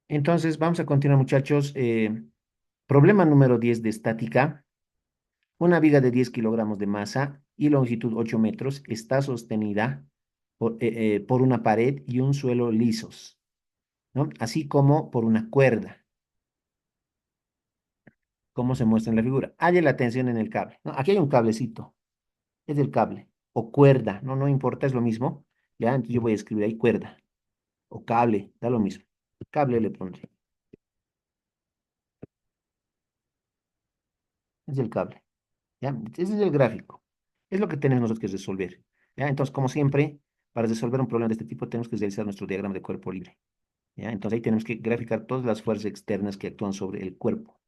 Entonces, vamos a continuar, muchachos. Problema número 10 de estática. Una viga de 10 kilogramos de masa y longitud 8 metros está sostenida por una pared y un suelo lisos, ¿no? Así como por una cuerda, como se muestra en la figura. Halle la tensión en el cable, ¿no? Aquí hay un cablecito, es el cable, o cuerda, no, no importa, es lo mismo. Ya, entonces yo voy a escribir ahí cuerda, o cable, da lo mismo. Cable le pondré, es el cable. ¿Ya? Ese es el gráfico. Es lo que tenemos nosotros que resolver. ¿Ya? Entonces, como siempre, para resolver un problema de este tipo, tenemos que realizar nuestro diagrama de cuerpo libre. ¿Ya? Entonces, ahí tenemos que graficar todas las fuerzas externas que actúan sobre el cuerpo.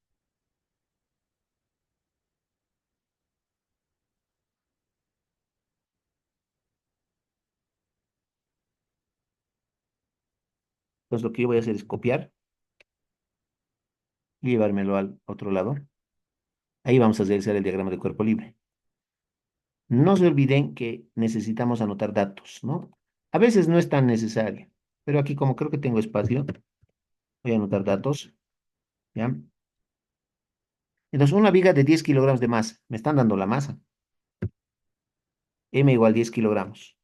Entonces, lo que yo voy a hacer es copiar y llevármelo al otro lado. Ahí vamos a realizar el diagrama de cuerpo libre. No se olviden que necesitamos anotar datos, ¿no? A veces no es tan necesario, pero aquí como creo que tengo espacio, voy a anotar datos, ¿ya? Entonces, una viga de 10 kilogramos de masa, me están dando la masa, M igual 10 kilogramos.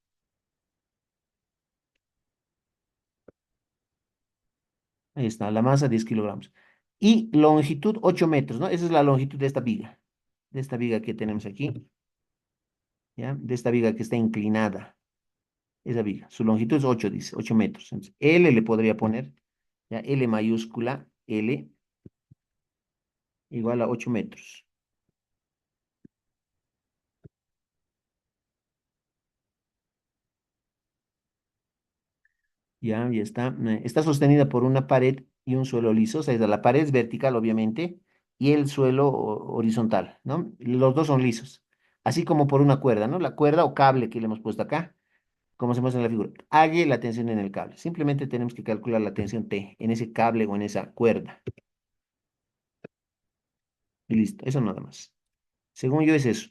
Ahí está, la masa 10 kilogramos. Y longitud 8 metros, ¿no? Esa es la longitud de esta viga que tenemos aquí, ¿ya? De esta viga que está inclinada, esa viga. Su longitud es 8, dice, 8 metros. Entonces, L le podría poner, ¿ya? L mayúscula, L igual a 8 metros. Ya está. Está sostenida por una pared y un suelo liso, o sea, la pared es vertical, obviamente, y el suelo horizontal, ¿no? Los dos son lisos. Así como por una cuerda, ¿no? La cuerda o cable que le hemos puesto acá como se muestra en la figura. Halle la tensión en el cable. Simplemente tenemos que calcular la tensión T en ese cable o en esa cuerda. Y listo, eso nada más. Según yo es eso.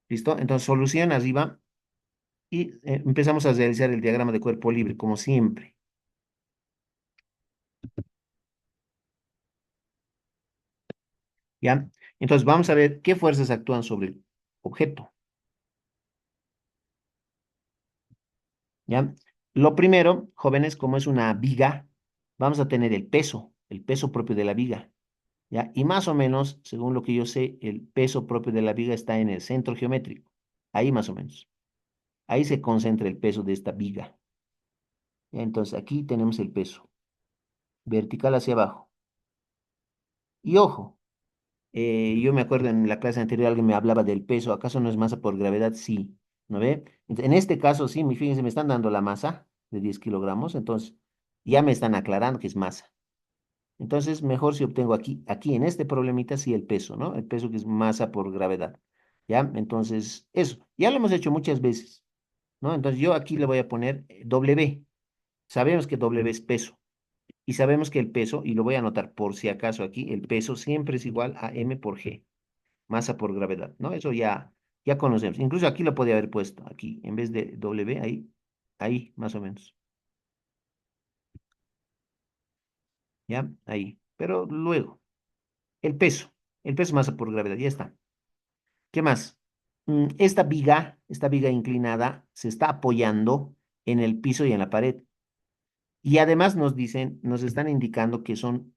¿Listo? Entonces solución arriba y empezamos a realizar el diagrama de cuerpo libre, como siempre. ¿Ya? Entonces vamos a ver qué fuerzas actúan sobre el objeto. ¿Ya? Lo primero, jóvenes, como es una viga, vamos a tener el peso propio de la viga. ¿Ya? Y más o menos, según lo que yo sé, el peso propio de la viga está en el centro geométrico. Ahí más o menos. Ahí se concentra el peso de esta viga. ¿Ya? Entonces aquí tenemos el peso, vertical hacia abajo. Y ojo, yo me acuerdo en la clase anterior alguien me hablaba del peso. ¿Acaso no es masa por gravedad? Sí. ¿No ve? En este caso, sí, fíjense, me están dando la masa de 10 kilogramos, entonces ya me están aclarando que es masa. Entonces, mejor si obtengo aquí en este problemita, sí el peso, ¿no? El peso que es masa por gravedad. ¿Ya? Entonces, eso, ya lo hemos hecho muchas veces, ¿no? Entonces, yo aquí le voy a poner W. Sabemos que W es peso y sabemos que el peso, y lo voy a anotar por si acaso aquí, el peso siempre es igual a M por G, masa por gravedad, ¿no? Eso ya conocemos. Incluso aquí lo podía haber puesto, aquí, en vez de W, ahí, más o menos, ¿ya? Ahí. Pero luego, el peso masa por gravedad, ya está. ¿Qué más? Esta viga inclinada se está apoyando en el piso y en la pared. Y además nos dicen, nos están indicando que son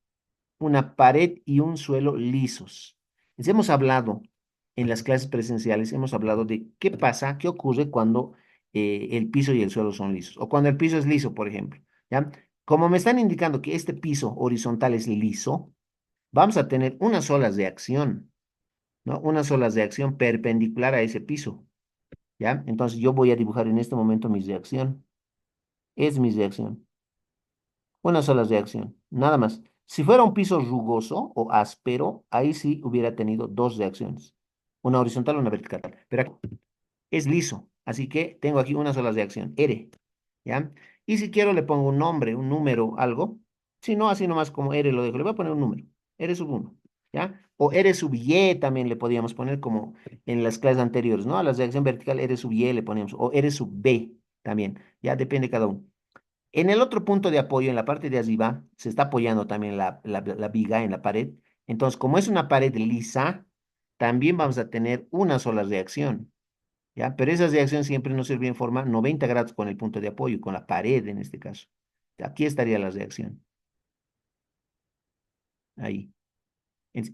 una pared y un suelo lisos. Hemos hablado en las clases presenciales, hemos hablado de qué pasa, qué ocurre cuando el piso y el suelo son lisos, o cuando el piso es liso, por ejemplo, ¿ya? Como me están indicando que este piso horizontal es liso, vamos a tener una sola reacción, ¿no? Una sola reacción perpendicular a ese piso, ¿ya? Entonces yo voy a dibujar en este momento mi reacción. Es mi reacción. Una sola reacción, nada más. Si fuera un piso rugoso o áspero, ahí sí hubiera tenido dos reacciones, una horizontal y una vertical. Pero aquí es liso, así que tengo aquí una sola reacción, R, ¿ya? Y si quiero le pongo un nombre, un número, algo. Si no, así nomás como R lo dejo, le voy a poner un número, R sub 1, ¿ya? O R sub Y también le podíamos poner como en las clases anteriores, ¿no? A la reacción vertical R sub Y le ponemos, o R sub B también, ya depende cada uno. En el otro punto de apoyo, en la parte de arriba, se está apoyando también la viga en la pared. Entonces, como es una pared lisa, también vamos a tener una sola reacción, ¿ya? Pero esa reacción siempre nos sirve en forma 90 grados con el punto de apoyo, con la pared en este caso. Aquí estaría la reacción, ahí.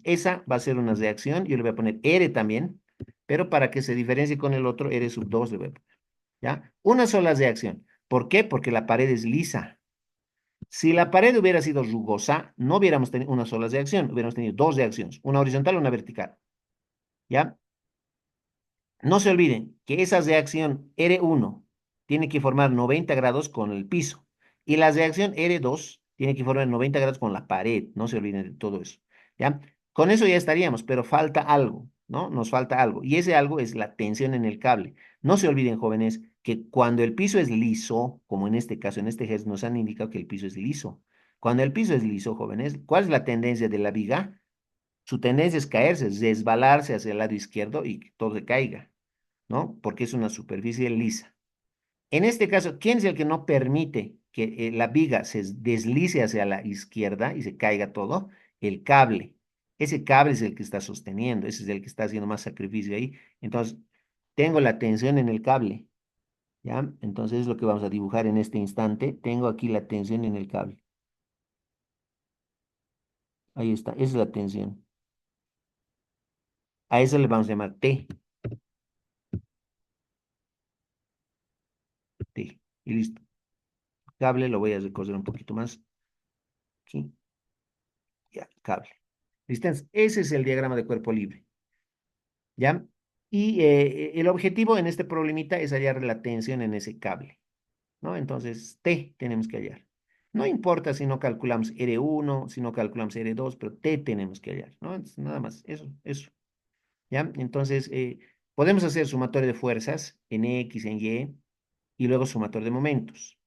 Esa va a ser una reacción, yo le voy a poner R también, pero para que se diferencie con el otro, R sub 2 le voy a poner, ¿ya? Una sola reacción. ¿Por qué? Porque la pared es lisa. Si la pared hubiera sido rugosa, no hubiéramos tenido una sola reacción, hubiéramos tenido dos reacciones, una horizontal y una vertical, ¿ya? No se olviden que esa reacción R1 tiene que formar 90 grados con el piso y la reacción R2 tiene que formar 90 grados con la pared. No se olviden de todo eso. ¿Ya? Con eso ya estaríamos, pero falta algo, ¿no? Nos falta algo. Y ese algo es la tensión en el cable. No se olviden, jóvenes, que cuando el piso es liso, como en este caso, en este ejemplo nos han indicado que el piso es liso. Cuando el piso es liso, jóvenes, ¿cuál es la tendencia de la viga? Su tendencia es caerse, es resbalarse hacia el lado izquierdo y que todo se caiga. ¿No? Porque es una superficie lisa. En este caso, ¿quién es el que no permite que la viga se deslice hacia la izquierda y se caiga todo? El cable. Ese cable es el que está sosteniendo, ese es el que está haciendo más sacrificio ahí. Entonces, tengo la tensión en el cable, ¿ya? Entonces es lo que vamos a dibujar en este instante. Tengo aquí la tensión en el cable. Ahí está, esa es la tensión. A eso le vamos a llamar T, T. Y listo. Cable lo voy a recoger un poquito más. Aquí, ya, cable. ¿Listo? Ese es el diagrama de cuerpo libre, ¿ya? Y el objetivo en este problemita es hallar la tensión en ese cable, ¿no? Entonces, T tenemos que hallar. No importa si no calculamos R1, si no calculamos R2, pero T tenemos que hallar, ¿no? Entonces, nada más, eso, ¿ya? Entonces, podemos hacer sumatorio de fuerzas en X, en y luego sumatorio de momentos.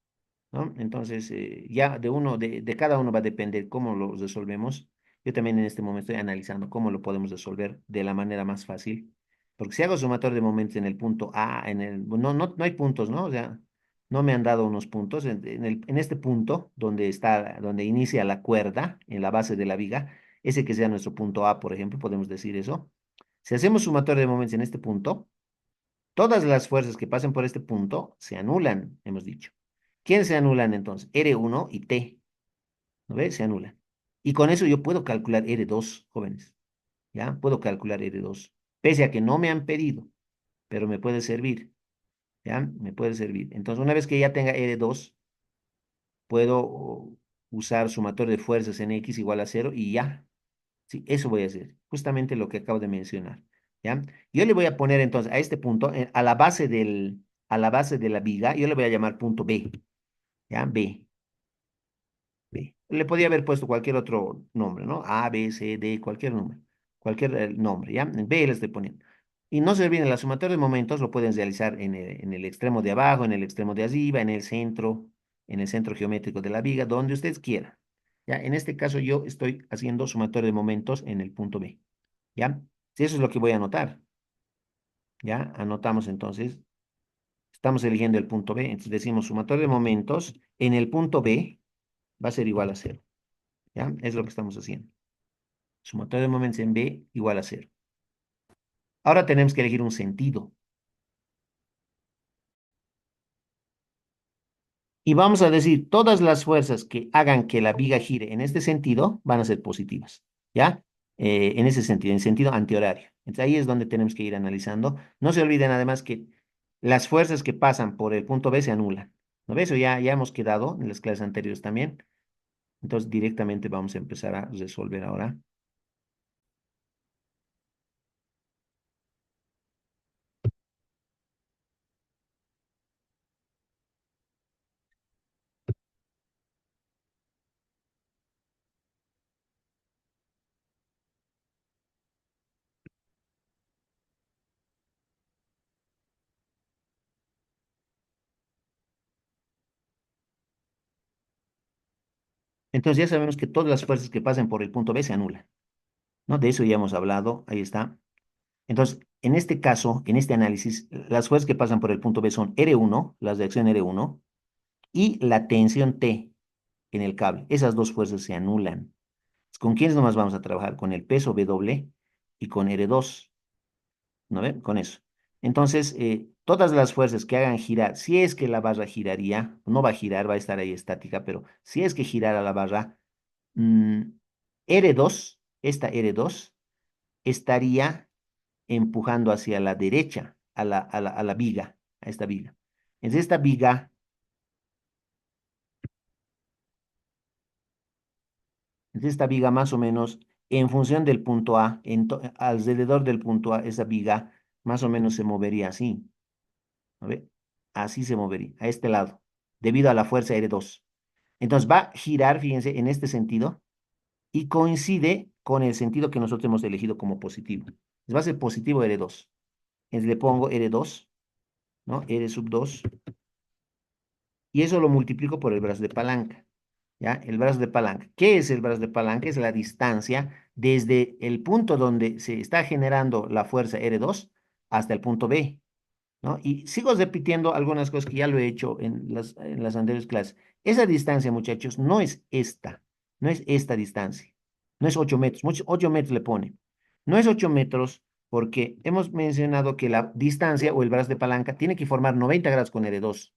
¿No? Entonces, ya de cada uno va a depender cómo lo resolvemos. Yo también en este momento estoy analizando cómo lo podemos resolver de la manera más fácil. Porque si hago sumatorio de momentos en el punto A, no hay puntos, ¿no? O sea, no me han dado unos puntos. En este punto, donde inicia la cuerda, en la base de la viga, ese que sea nuestro punto A, por ejemplo, podemos decir eso. Si hacemos sumatorio de momentos en este punto, todas las fuerzas que pasen por este punto se anulan, hemos dicho. ¿Quiénes se anulan entonces? R1 y T, ¿no ves? Se anulan. Y con eso yo puedo calcular R2, jóvenes. ¿Ya? Puedo calcular R2. Pese a que no me han pedido, pero me puede servir. ¿Ya? Me puede servir. Entonces, una vez que ya tenga R2, puedo usar sumatorio de fuerzas en X igual a cero y ya. Sí, eso voy a hacer. Justamente lo que acabo de mencionar. ¿Ya? Yo le voy a poner entonces a este punto, a la base de la viga, yo le voy a llamar punto B. ¿Ya? B. B. Le podía haber puesto cualquier otro nombre, ¿no? A, B, C, D, cualquier número, cualquier nombre, ¿ya? En B le estoy poniendo. Y no se olviden, la sumatoria de momentos lo pueden realizar en el extremo de abajo, en el extremo de arriba, en el centro geométrico de la viga, donde ustedes quieran. ¿Ya? En este caso yo estoy haciendo sumatoria de momentos en el punto B, ¿ya? Si eso es lo que voy a anotar, ¿ya? Anotamos entonces, estamos eligiendo el punto B, entonces decimos sumatoria de momentos en el punto B va a ser igual a cero. ¿Ya? Es lo que estamos haciendo. Sumatorio de momentos en B igual a cero. Ahora tenemos que elegir un sentido. Y vamos a decir, todas las fuerzas que hagan que la viga gire en este sentido van a ser positivas. ¿Ya? En ese sentido, en sentido antihorario. Entonces ahí es donde tenemos que ir analizando. No se olviden además que las fuerzas que pasan por el punto B se anulan. ¿No ves? Eso ya hemos quedado en las clases anteriores también. Entonces directamente vamos a empezar a resolver ahora. Entonces ya sabemos que todas las fuerzas que pasan por el punto B se anulan. ¿No? De eso ya hemos hablado, ahí está. Entonces, en este caso, en este análisis, las fuerzas que pasan por el punto B son R1, las de acción R1, y la tensión T en el cable. Esas dos fuerzas se anulan. ¿Con quiénes nomás vamos a trabajar? Con el peso W y con R2. ¿No ven? Con eso. Entonces, todas las fuerzas que hagan girar, si es que la barra giraría, no va a girar, va a estar ahí estática, pero si es que girara la barra, mm, R2, esta R2, estaría empujando hacia la derecha, a la viga, a esta viga. Entonces, esta viga más o menos, en función del punto A, alrededor del punto A, esa viga más o menos se movería así. ¿No ve? Así se movería, a este lado, debido a la fuerza R2. Entonces va a girar, fíjense, en este sentido y coincide con el sentido que nosotros hemos elegido como positivo. Entonces va a ser positivo R2. Entonces le pongo R2, ¿no? R sub 2, y eso lo multiplico por el brazo de palanca, ¿ya? El brazo de palanca. ¿Qué es el brazo de palanca? Es la distancia desde el punto donde se está generando la fuerza R2 hasta el punto B. ¿No? Y sigo repitiendo algunas cosas que ya lo he hecho en las anteriores clases. Esa distancia, muchachos, no es esta distancia, no es 8 metros, 8 metros le pone. No es 8 metros porque hemos mencionado que la distancia o el brazo de palanca tiene que formar 90 grados con R2,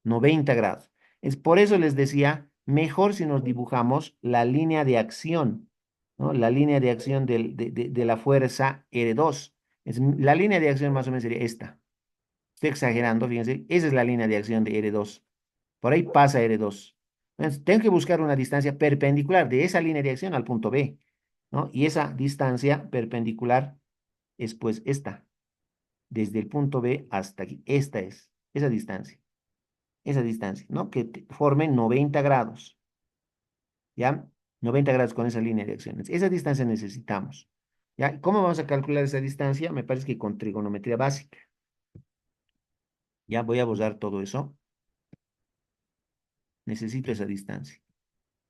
90 grados. Es por eso les decía, mejor si nos dibujamos la línea de acción, ¿no? La línea de acción de la fuerza R2. La línea de acción más o menos sería esta. Estoy exagerando, fíjense, esa es la línea de acción de R2. Por ahí pasa R2. Entonces, tengo que buscar una distancia perpendicular de esa línea de acción al punto B, ¿no? Y esa distancia perpendicular es pues esta, desde el punto B hasta aquí. Esta es, esa distancia, ¿no? Que forme 90 grados, ¿ya? 90 grados con esa línea de acción. Esa distancia necesitamos, ¿ya? ¿Cómo vamos a calcular esa distancia? Me parece que con trigonometría básica. Ya voy a borrar todo eso. Necesito esa distancia.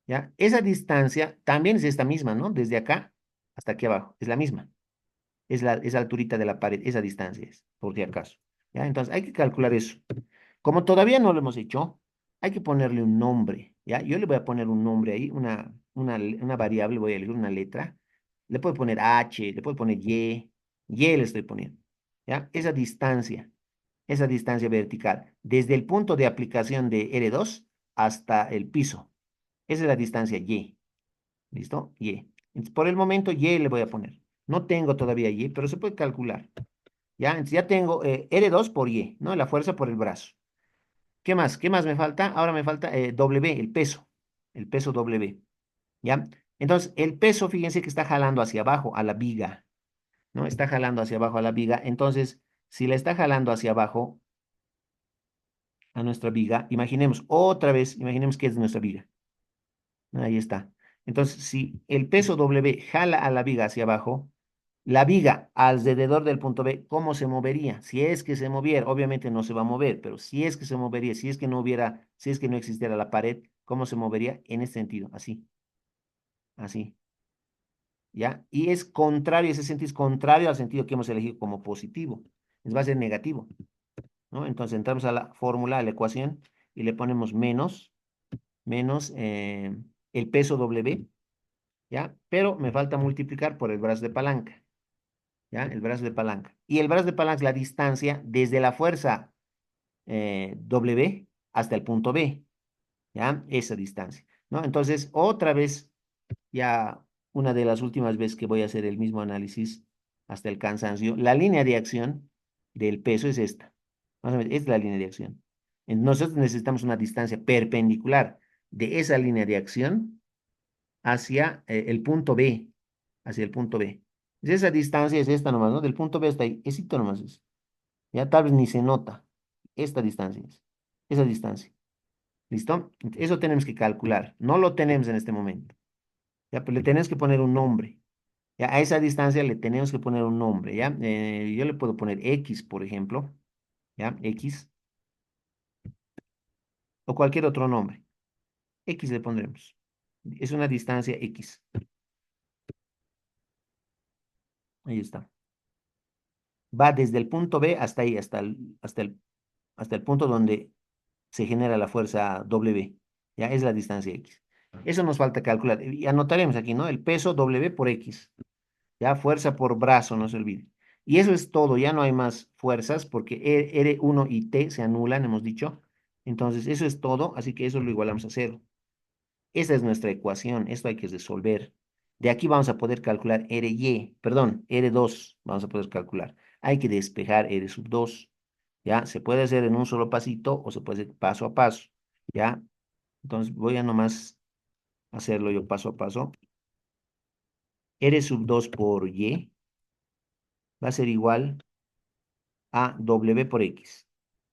¿Ya? Esa distancia también es esta misma, ¿no? Desde acá hasta aquí abajo, es la misma. Es la alturita de la pared, esa distancia es, por si acaso. ¿Ya? Entonces hay que calcular eso. Como todavía no lo hemos hecho, hay que ponerle un nombre, ¿ya? Yo le voy a poner un nombre ahí, una variable, voy a elegir una letra. Le puedo poner H, le puedo poner Y le estoy poniendo, ¿ya? Esa distancia vertical, desde el punto de aplicación de R2 hasta el piso. Esa es la distancia Y. ¿Listo? Y. Entonces, por el momento, Y le voy a poner. No tengo todavía Y, pero se puede calcular. ¿Ya? Entonces, ya tengo R2 por Y, ¿no? La fuerza por el brazo. ¿Qué más? ¿Qué más me falta? Ahora me falta W, el peso. El peso W. ¿Ya? Entonces, el peso, fíjense que está jalando hacia abajo a la viga, ¿no? Está jalando hacia abajo a la viga. Entonces, si la está jalando hacia abajo a nuestra viga, imaginemos, otra vez, imaginemos que es nuestra viga. Ahí está. Entonces, si el peso W jala a la viga hacia abajo, la viga alrededor del punto B, ¿cómo se movería? Si es que se moviera, obviamente no se va a mover, pero si es que se movería, si es que no hubiera, si es que no existiera la pared, ¿cómo se movería? En este sentido, así, así, ¿ya? Y es contrario, ese sentido es contrario al sentido que hemos elegido como positivo. Va a ser negativo, ¿no? Entonces entramos a la fórmula, a la ecuación, y le ponemos menos el peso W, ¿ya? Pero me falta multiplicar por el brazo de palanca, ¿ya? El brazo de palanca. Y el brazo de palanca es la distancia desde la fuerza W hasta el punto B, ¿ya? Esa distancia, ¿no? Entonces, otra vez, ya una de las últimas veces que voy a hacer el mismo análisis hasta el cansancio, la línea de acción del peso es esta. Más o menos, esta es la línea de acción. Nosotros necesitamos una distancia perpendicular de esa línea de acción hacia el punto B, hacia el punto B. Esa distancia es esta nomás, ¿no? Del punto B hasta ahí, esito nomás es. Ya tal vez ni se nota. Esta distancia es, esa distancia. ¿Listo? Eso tenemos que calcular. No lo tenemos en este momento. Ya, pero le tenemos que poner un nombre. Ya, a esa distancia le tenemos que poner un nombre, ¿ya? Yo le puedo poner X, por ejemplo, ¿ya? X, o cualquier otro nombre. X le pondremos. Es una distancia X. Ahí está. Va desde el punto B hasta ahí, hasta el punto donde se genera la fuerza W, ya es la distancia X. Eso nos falta calcular. Y anotaremos aquí, ¿no? El peso W por X, ya fuerza por brazo, no se olvide. Y eso es todo, ya no hay más fuerzas porque R1 y T se anulan, hemos dicho. Entonces, eso es todo, así que eso lo igualamos a cero. Esa es nuestra ecuación, esto hay que resolver. De aquí vamos a poder calcular RY, perdón, R2, vamos a poder calcular. Hay que despejar R sub 2, ¿ya? Se puede hacer en un solo pasito o se puede hacer paso a paso, ¿ya? Entonces voy a nomás hacerlo yo paso a paso. R sub 2 por Y va a ser igual a W por X.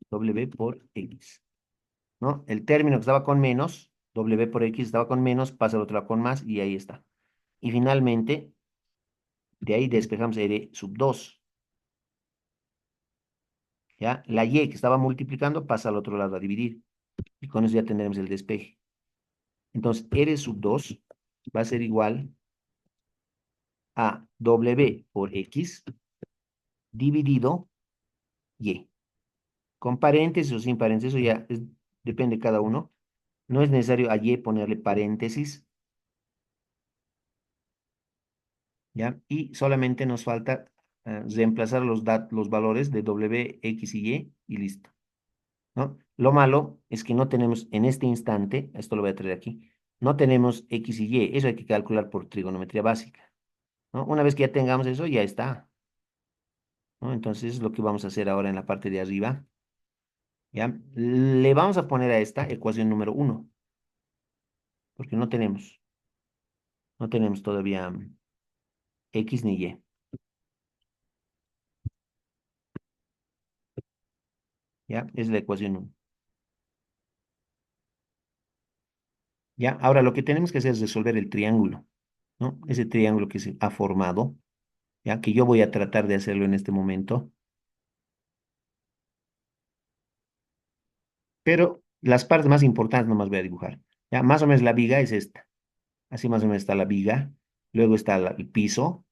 W por X, ¿no? El término que estaba con menos, W por X estaba con menos, pasa al otro lado con más y ahí está. Y finalmente, de ahí despejamos R sub 2, ¿ya? La Y que estaba multiplicando pasa al otro lado a dividir. Y con eso ya tendremos el despeje. Entonces, R sub 2 va a ser igual a W por X dividido Y. Con paréntesis o sin paréntesis, eso ya depende de cada uno. No es necesario a Y ponerle paréntesis, ¿ya? Y solamente nos falta reemplazar los valores de W, X y listo, ¿no? Lo malo es que no tenemos en este instante, esto lo voy a traer aquí, no tenemos X y Y, eso hay que calcular por trigonometría básica, ¿no? Una vez que ya tengamos eso, ya está, ¿no? Entonces es lo que vamos a hacer ahora en la parte de arriba, ¿ya? Le vamos a poner a esta ecuación número uno, porque no tenemos todavía X ni Y, ¿ya? Es la ecuación uno. ¿Ya? Ahora lo que tenemos que hacer es resolver el triángulo, ¿no? Ese triángulo que se ha formado, ¿ya? Que yo voy a tratar de hacerlo en este momento, pero las partes más importantes nomás voy a dibujar, ¿ya? Más o menos la viga es esta, así más o menos está la viga, luego está el piso,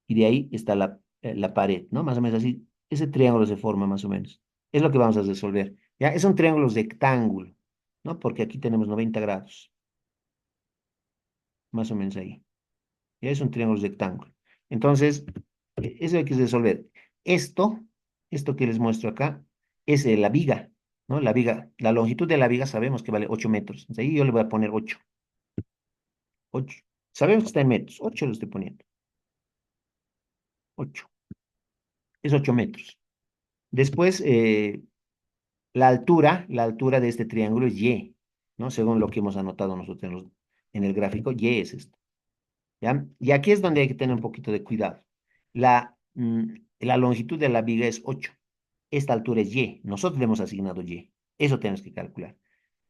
y de ahí está la pared, ¿no? Más o menos así, ese triángulo se forma más o menos. Es lo que vamos a resolver, ¿ya? Es un triángulo rectángulo, ¿no? Porque aquí tenemos 90 grados, más o menos ahí. Ya es un triángulo rectángulo. Entonces, eso hay que resolver. Esto, esto que les muestro acá, es la viga, ¿no? La viga, la longitud de la viga sabemos que vale 8 metros. Entonces, ahí yo le voy a poner 8. 8. Sabemos que está en metros. 8 lo estoy poniendo. 8. Es 8 metros. Después, la altura de este triángulo es Y, ¿no? Según lo que hemos anotado nosotros en el gráfico, Y es esto. ¿Ya? Y aquí es donde hay que tener un poquito de cuidado. La longitud de la viga es 8. Esta altura es Y. Nosotros le hemos asignado Y. Eso tenemos que calcular.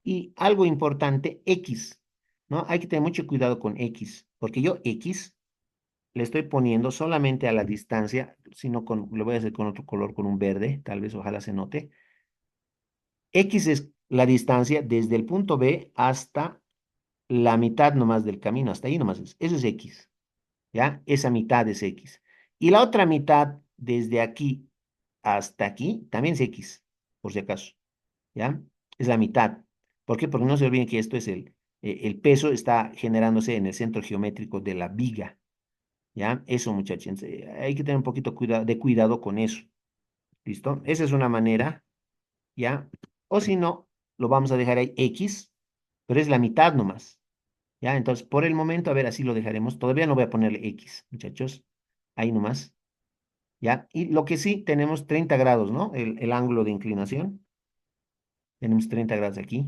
Y algo importante, X, ¿no? Hay que tener mucho cuidado con X, porque yo X le estoy poniendo solamente a la distancia, sino lo voy a hacer con otro color, con un verde, tal vez ojalá se note. X es la distancia desde el punto B hasta la mitad nomás del camino, hasta ahí nomás es. Eso es X. ¿Ya? Esa mitad es X. Y la otra mitad, desde aquí hasta aquí, también es X, por si acaso, ¿ya? Es la mitad. ¿Por qué? Porque no se olviden que esto es el peso está generándose en el centro geométrico de la viga, ¿ya? Eso, muchachos, hay que tener un poquito de cuidado con eso, ¿listo? Esa es una manera, ¿ya? O si no, lo vamos a dejar ahí X, pero es la mitad nomás. ¿Ya? Entonces, por el momento, a ver, así lo dejaremos. Todavía no voy a ponerle X, muchachos. Ahí nomás. ¿Ya? Y lo que sí, tenemos 30 grados, ¿no? El ángulo de inclinación. Tenemos 30 grados aquí.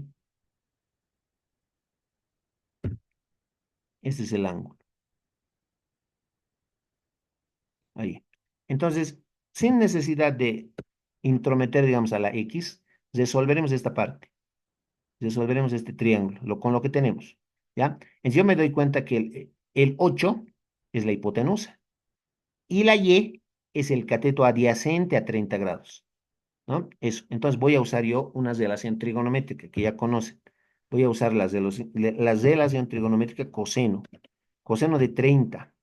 Este es el ángulo. Ahí. Entonces, sin necesidad de intrometer, digamos, a la X, resolveremos esta parte. Resolveremos este triángulo, con lo que tenemos. ¿Ya? Entonces, yo me doy cuenta que el 8 es la hipotenusa. Y la Y es el cateto adyacente a 30 grados. ¿No? Eso. Entonces voy a usar yo una relación trigonométrica que ya conocen. Voy a usar la relación trigonométrica coseno. Coseno de 30,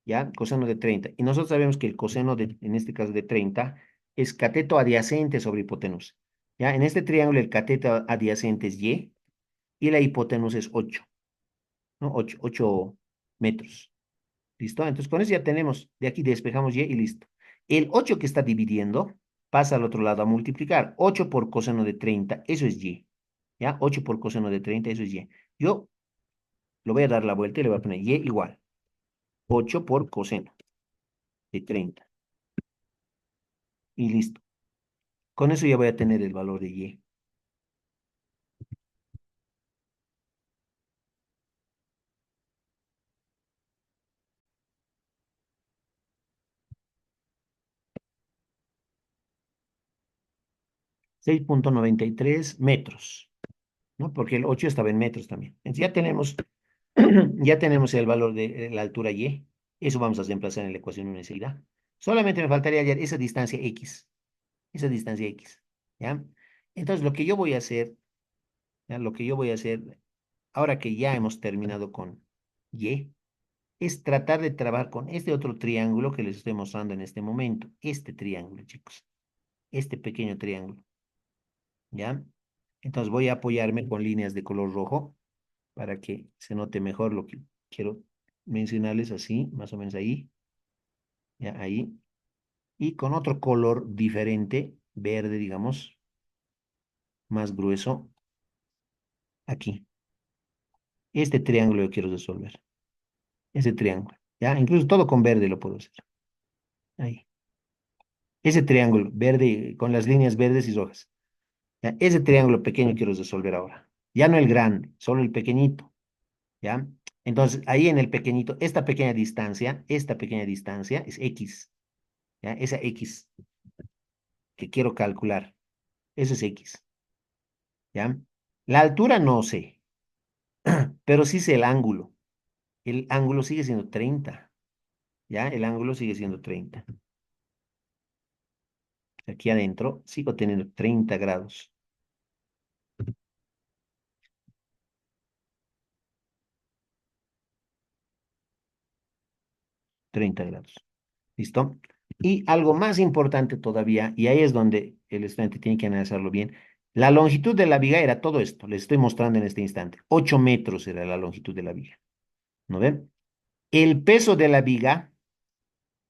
¿ya? Coseno de 30. Y nosotros sabemos que el coseno, en este caso de 30, es cateto adyacente sobre hipotenusa. ¿Ya? En este triángulo el cateto adyacente es y la hipotenusa es 8, ¿no? 8 metros. ¿Listo? Entonces con eso ya tenemos, de aquí despejamos y listo. El 8 que está dividiendo pasa al otro lado a multiplicar. 8 por coseno de 30, eso es y. ¿Ya? 8 por coseno de 30, eso es y. Yo lo voy a dar la vuelta y le voy a poner y igual. 8 por coseno de 30. Y listo. Con eso ya voy a tener el valor de y. 6,93 metros, ¿no? Porque el 8 estaba en metros también. Entonces ya tenemos, ya tenemos el valor de la altura y. Eso vamos a reemplazar en la ecuación enseguida. Solamente me faltaría hallar esa distancia x. Esa distancia x. ¿Ya? Entonces lo que yo voy a hacer, ¿ya? Lo que yo voy a hacer, ahora que ya hemos terminado con y, es tratar de trabajar con este otro triángulo que les estoy mostrando en este momento. Este triángulo, chicos. Este pequeño triángulo. ¿Ya? Entonces voy a apoyarme con líneas de color rojo para que se note mejor lo que quiero mencionarles así, más o menos ahí, ya ahí. Y con otro color diferente, verde, digamos, más grueso, aquí. Este triángulo yo quiero resolver. Ese triángulo, ¿ya? Incluso todo con verde lo puedo hacer. Ahí. Ese triángulo verde con las líneas verdes y rojas. ¿Ya? Ese triángulo pequeño quiero resolver ahora. Ya no el grande, solo el pequeñito. ¿Ya? Entonces, ahí en el pequeñito, esta pequeña distancia es X, ¿ya? Esa X que quiero calcular, eso es X, ¿ya? La altura no sé, pero sí sé el ángulo. El ángulo sigue siendo 30, ¿ya? El ángulo sigue siendo 30. Aquí adentro sigo teniendo 30 grados, 30 grados. ¿Listo? Y algo más importante todavía, y ahí es donde el estudiante tiene que analizarlo bien, la longitud de la viga era todo esto, les estoy mostrando en este instante. 8 metros era la longitud de la viga. ¿No ven? El peso de la viga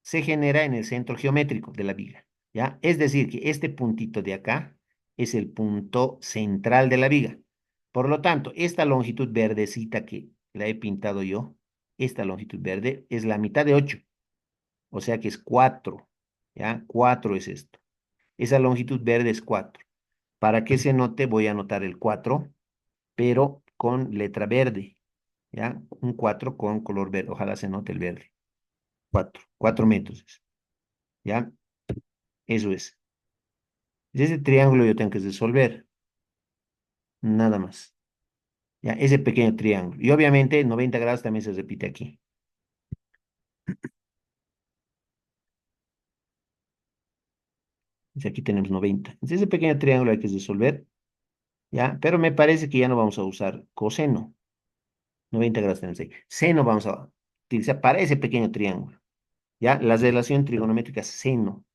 se genera en el centro geométrico de la viga, ¿ya? Es decir, que este puntito de acá es el punto central de la viga. Por lo tanto, esta longitud verdecita que la he pintado yo, esta longitud verde es la mitad de 8, o sea que es 4, ¿ya? 4 es esto. Esa longitud verde es 4. Para que se note, voy a anotar el 4, pero con letra verde, ¿ya? Un 4 con color verde, ojalá se note el verde. 4 metros, ¿ya? Eso es. Ese triángulo yo tengo que resolver, nada más. ¿Ya? Ese pequeño triángulo. Y obviamente 90 grados también se repite aquí. Entonces, aquí tenemos 90. Entonces, ese pequeño triángulo hay que resolver, ¿ya? Pero me parece que ya no vamos a usar coseno. 90 grados tenemos ahí. Seno vamos a utilizar para ese pequeño triángulo, ¿ya? La relación trigonométrica seno.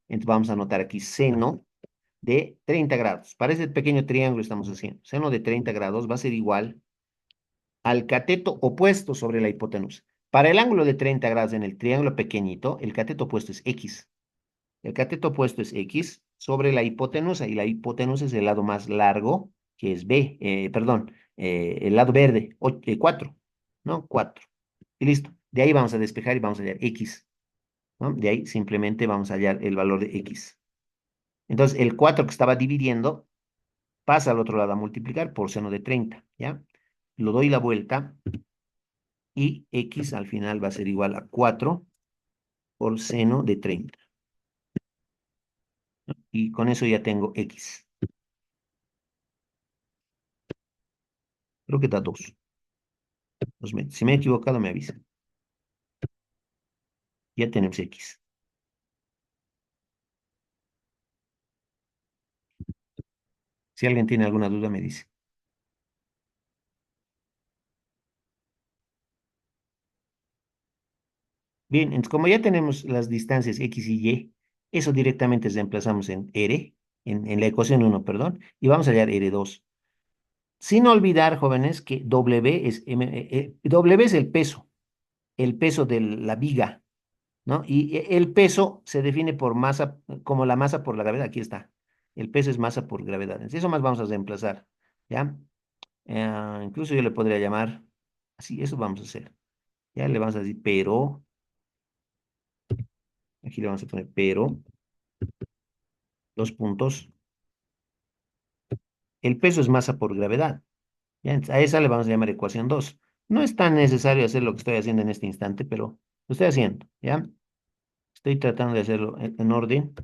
Entonces, vamos a anotar aquí seno de 30 grados. Para ese pequeño triángulo estamos haciendo. Seno de 30 grados va a ser igual al cateto opuesto sobre la hipotenusa. Para el ángulo de 30 grados en el triángulo pequeñito, el cateto opuesto es X. El cateto opuesto es X sobre la hipotenusa, y la hipotenusa es el lado más largo, que es B, perdón, el lado verde, 4, ¿no? 4. Y listo. De ahí vamos a despejar y vamos a hallar X, ¿no? De ahí simplemente vamos a hallar el valor de X. Entonces, el 4 que estaba dividiendo pasa al otro lado a multiplicar por seno de 30, ¿ya? Lo doy la vuelta y X al final va a ser igual a 4 por seno de 30. Y con eso ya tengo X. Creo que da 2 metros. Si me he equivocado, me avisa. Ya tenemos X. Si alguien tiene alguna duda, me dice. Bien, entonces como ya tenemos las distancias X y Y, eso directamente reemplazamos en R. en la ecuación uno, perdón, y vamos a hallar R2. Sin olvidar, jóvenes, que W es el peso de la viga, ¿no? Y el peso se define por masa, como la masa por la gravedad, aquí está. El peso es masa por gravedad. Entonces, eso más vamos a reemplazar, ¿ya? Incluso yo le podría llamar, así, eso vamos a hacer. Ya le vamos a decir, pero, aquí le vamos a poner, pero, dos puntos, el peso es masa por gravedad. ¿Ya? Entonces, a esa le vamos a llamar ecuación 2. No es tan necesario hacer lo que estoy haciendo en este instante, pero lo estoy haciendo, ¿ya? Estoy tratando de hacerlo en orden.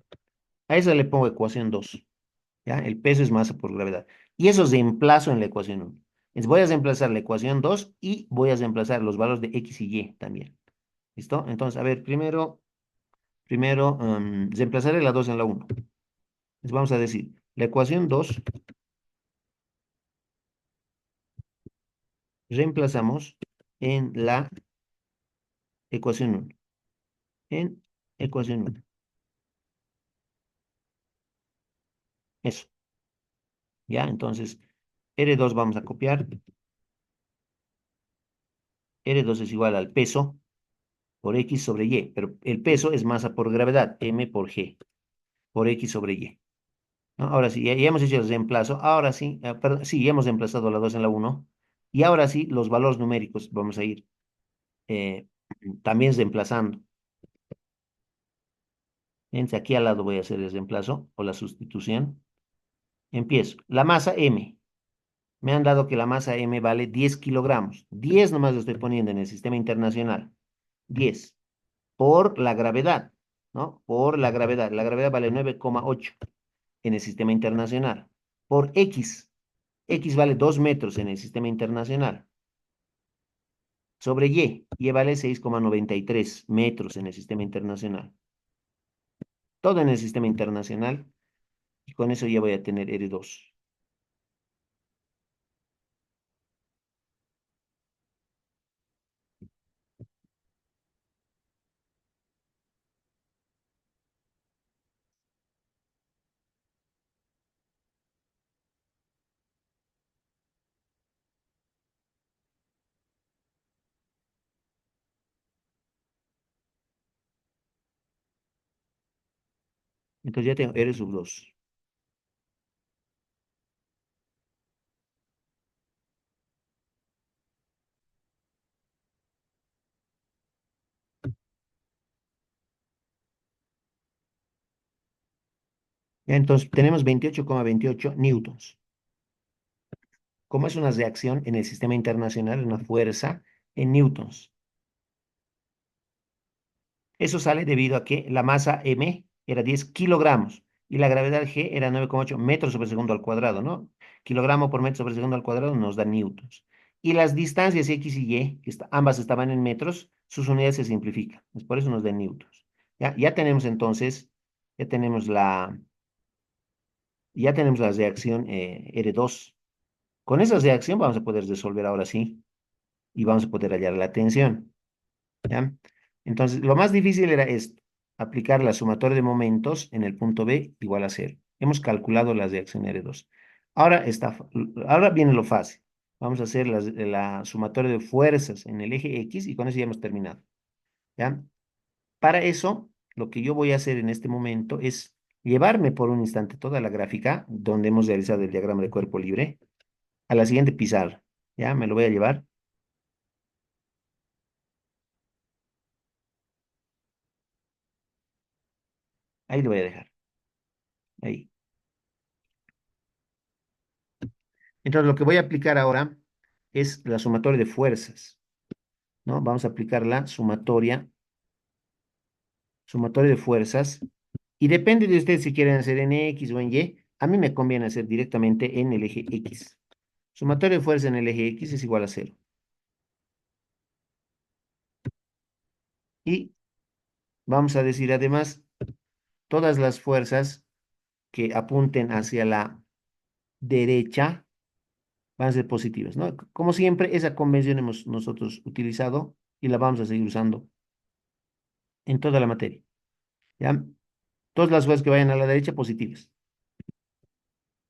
A esa le pongo ecuación 2. ¿Ya? El peso es masa por gravedad. Y eso reemplazo en la ecuación 1. Entonces voy a reemplazar la ecuación 2 y voy a reemplazar los valores de x y y también. ¿Listo? Entonces, a ver, primero reemplazaré la 2 en la 1. Entonces vamos a decir, la ecuación 2 reemplazamos en la ecuación 1. En ecuación 1. Eso. ¿Ya? Entonces, R2 vamos a copiar. R2 es igual al peso por X sobre Y, pero el peso es masa por gravedad, M por G, por X sobre Y. ¿No? Ahora sí, ya hemos hecho el reemplazo. Ahora sí, perdón, sí, ya hemos reemplazado la 2 en la uno. Y ahora sí, los valores numéricos vamos a ir eh, también reemplazando. Entonces, aquí al lado voy a hacer el reemplazo o la sustitución. Empiezo. La masa M. Me han dado que la masa M vale 10 kilogramos. 10 nomás lo estoy poniendo en el sistema internacional. 10 por la gravedad, ¿no? Por la gravedad. La gravedad vale 9,8 en el sistema internacional. Por X. X vale 2 metros en el sistema internacional. Sobre Y vale 6,93 metros en el sistema internacional. Todo en el sistema internacional. Y con eso ya voy a tener R2. Entonces ya tengo R sub 2. Ya, entonces tenemos 28,28 newtons. Como es una reacción en el sistema internacional, una fuerza en newtons. Eso sale debido a que la masa M era 10 kilogramos y la gravedad G era 9,8 metros sobre segundo al cuadrado, ¿no? Kilogramo por metro sobre segundo al cuadrado nos da newtons. Y las distancias X y Y, que ambas estaban en metros, sus unidades se simplifican. Es por eso nos da newtons. Ya tenemos entonces, ya tenemos la, ya tenemos la reacción R2. Con esa reacción vamos a poder resolver ahora sí y vamos a poder hallar la tensión. ¿Ya? Entonces, lo más difícil era esto, aplicar la sumatoria de momentos en el punto B igual a cero. Hemos calculado la reacción R2. Ahora viene lo fácil. Vamos a hacer la sumatoria de fuerzas en el eje X y con eso ya hemos terminado. ¿Ya? Para eso, lo que yo voy a hacer en este momento es llevarme por un instante toda la gráfica donde hemos realizado el diagrama de cuerpo libre a la siguiente pizarra. ¿Ya? Me lo voy a llevar. Ahí lo voy a dejar. Ahí. Entonces, lo que voy a aplicar ahora es la sumatoria de fuerzas, ¿no? Vamos a aplicar la sumatoria de fuerzas. Y depende de ustedes si quieren hacer en X o en Y. A mí me conviene hacer directamente en el eje X. Sumatoria de fuerza en el eje X es igual a cero. Y vamos a decir además, todas las fuerzas que apunten hacia la derecha van a ser positivas, ¿no? Como siempre, esa convención hemos nosotros utilizado y la vamos a seguir usando en toda la materia, ¿ya? Todas las fuerzas que vayan a la derecha, positivas.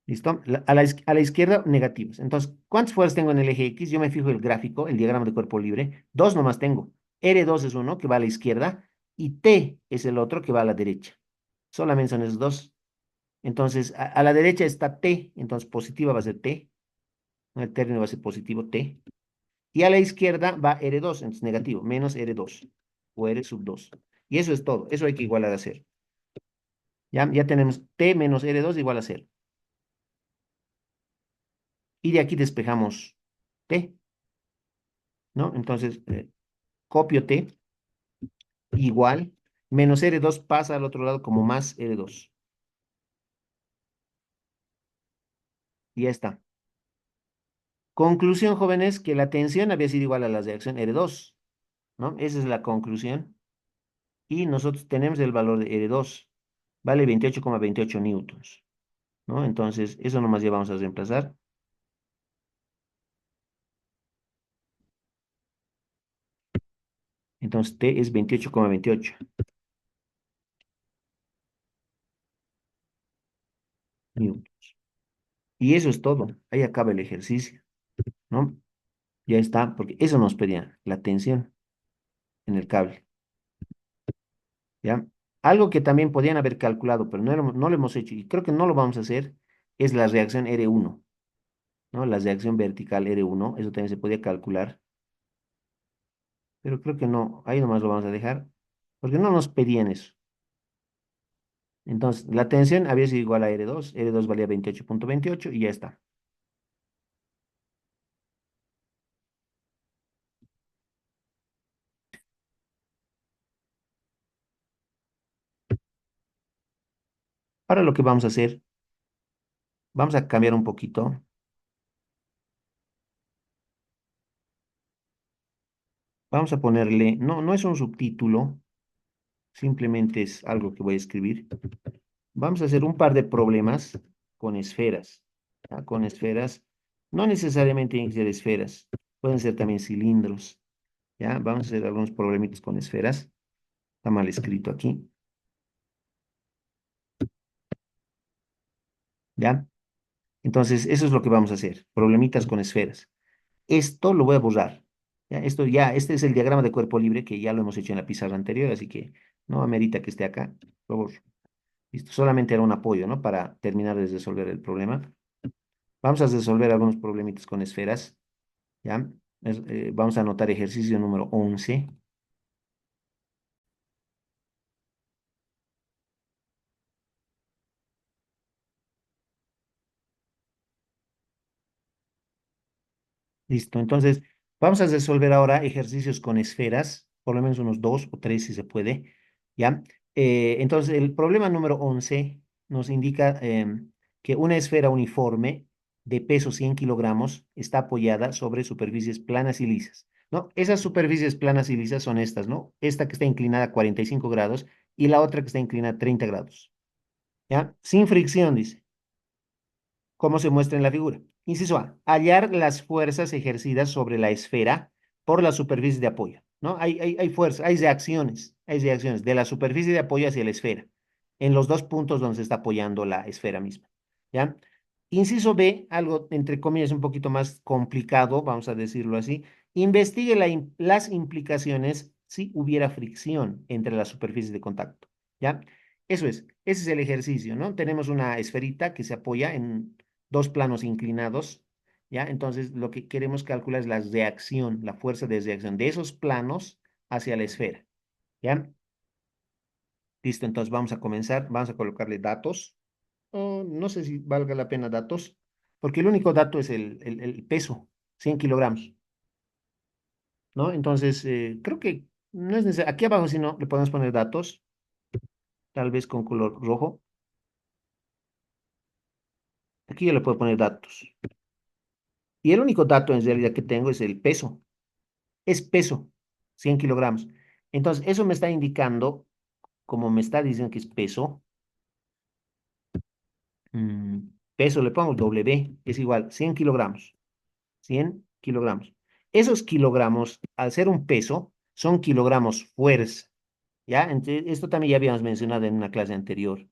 ¿Listo? A la izquierda, negativos. Entonces, ¿cuántas fuerzas tengo en el eje X? Yo me fijo el gráfico, el diagrama de cuerpo libre. Dos nomás tengo. R2 es uno que va a la izquierda y T es el otro que va a la derecha. Solamente son esos dos. Entonces, a la derecha está T, entonces positiva va a ser T. El término va a ser positivo T. Y a la izquierda va R2, entonces negativo, menos R2 o R sub 2. Y eso es todo. Eso hay que igualar a cero. Ya tenemos T menos R2 igual a cero. Y de aquí despejamos T, ¿no? Entonces, copio T igual, menos R2 pasa al otro lado como más R2. Y ya está. Conclusión, jóvenes, que la tensión había sido igual a la reacción R2, ¿no? Esa es la conclusión. Y nosotros tenemos el valor de R2, vale 28,28 newtons, ¿no? Entonces, eso nomás ya vamos a reemplazar. Entonces, T es 28,28 newtons. Y eso es todo. Ahí acaba el ejercicio, ¿no? Ya está, porque eso nos pedía, la tensión en el cable. ¿Ya? Algo que también podían haber calculado, pero no lo hemos hecho y creo que no lo vamos a hacer, es la reacción R1, ¿no? La reacción vertical R1, eso también se podía calcular, pero creo que no, ahí nomás lo vamos a dejar, porque no nos pedían eso. Entonces, la tensión había sido igual a R2, R2 valía 28,28 y ya está. Ahora lo que vamos a hacer, vamos a cambiar un poquito, vamos a ponerle, no es un subtítulo, simplemente es algo que voy a escribir. Vamos a hacer un par de problemas con esferas. ¿Ya? Con esferas, no necesariamente tienen que ser esferas, pueden ser también cilindros. ¿Ya? Vamos a hacer algunos problemitas con esferas. Está mal escrito aquí. ¿Ya? Entonces, eso es lo que vamos a hacer. Problemitas con esferas. Esto lo voy a borrar. ¿Ya? Este es el diagrama de cuerpo libre que ya lo hemos hecho en la pizarra anterior, así que no amerita que esté acá. Lo borro. Listo, solamente era un apoyo, ¿no? Para terminar de resolver el problema. Vamos a resolver algunos problemitas con esferas. ¿Ya? Vamos a anotar ejercicio número 11. Listo. Entonces, vamos a resolver ahora ejercicios con esferas, por lo menos unos dos o tres si se puede. ¿Ya? Entonces, el problema número 11 nos indica que una esfera uniforme de peso 100 kilogramos está apoyada sobre superficies planas y lisas, ¿no? Esas superficies planas y lisas son estas, ¿no? Esta que está inclinada a 45 grados y la otra que está inclinada a 30 grados. ¿Ya? Sin fricción, dice. Como se muestra en la figura. Inciso A, hallar las fuerzas ejercidas sobre la esfera por la superficie de apoyo, ¿no? Hay fuerzas, hay reacciones de la superficie de apoyo hacia la esfera, en los dos puntos donde se está apoyando la esfera misma, ¿ya? Inciso B, algo entre comillas un poquito más complicado, vamos a decirlo así, investigue las implicaciones si hubiera fricción entre las superficies de contacto, ¿ya? Ese es el ejercicio, ¿no? Tenemos una esferita que se apoya en dos planos inclinados, ¿ya? Entonces, lo que queremos calcular es la reacción, la fuerza de reacción de esos planos hacia la esfera, ¿ya? Listo, entonces vamos a comenzar, vamos a colocarle datos. Oh, no sé si valga la pena datos, porque el único dato es el peso, 100 kilogramos, ¿no? Entonces, creo que no es necesario. Aquí abajo, si no, le podemos poner datos, tal vez con color rojo. Aquí yo le puedo poner datos. Y el único dato en realidad que tengo es el peso. Es peso, 100 kilogramos. Entonces, eso me está indicando, como me está diciendo que es peso, mm, peso le pongo W, es igual, 100 kilogramos. 100 kilogramos. Esos kilogramos, al ser un peso, son kilogramos fuerza. ¿Ya? Entonces, esto también ya habíamos mencionado en una clase anterior,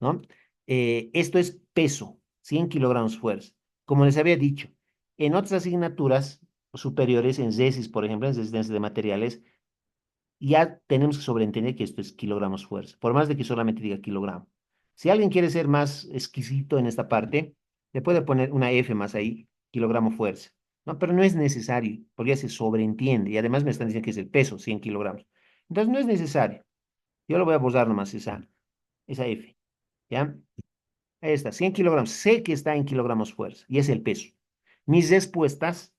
¿no? Esto es peso, 100 kilogramos fuerza. Como les había dicho, en otras asignaturas superiores, en CESIS, por ejemplo, en resistencia de materiales, ya tenemos que sobreentender que esto es kilogramos fuerza, por más de que solamente diga kilogramo. Si alguien quiere ser más exquisito en esta parte, le puede poner una F más ahí, kilogramo fuerza. No, pero no es necesario, porque ya se sobreentiende. Y además me están diciendo que es el peso, 100 kilogramos. Entonces no es necesario. Yo lo voy a borrar nomás, esa F. ¿Ya? Ahí está, 100 kilogramos. Sé que está en kilogramos fuerza y es el peso. Mis respuestas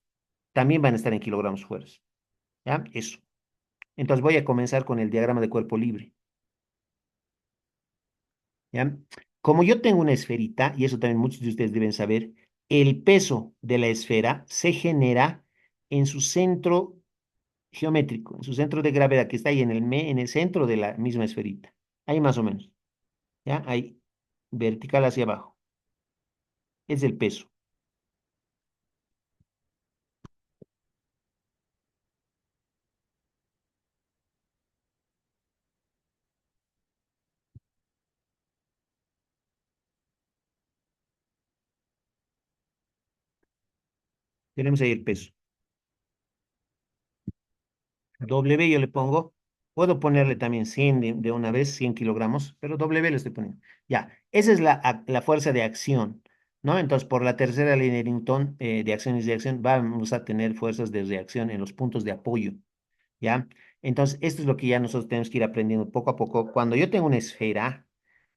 también van a estar en kilogramos fuerza. ¿Ya? Eso. Entonces voy a comenzar con el diagrama de cuerpo libre. ¿Ya? Como yo tengo una esferita, y eso también muchos de ustedes deben saber, el peso de la esfera se genera en su centro geométrico, en su centro de gravedad, que está ahí en el centro de la misma esferita. Ahí más o menos. ¿Ya? Ahí, vertical hacia abajo. Es el peso. Tenemos ahí el peso. W yo le pongo, puedo ponerle también 100 de una vez, 100 kilogramos, pero W le estoy poniendo. Ya, esa es la fuerza de acción, ¿no? Entonces, por la tercera ley de Newton, de acciones de acción, vamos a tener fuerzas de reacción en los puntos de apoyo, ¿ya? Entonces, esto es lo que ya nosotros tenemos que ir aprendiendo poco a poco. Cuando yo tengo una esfera,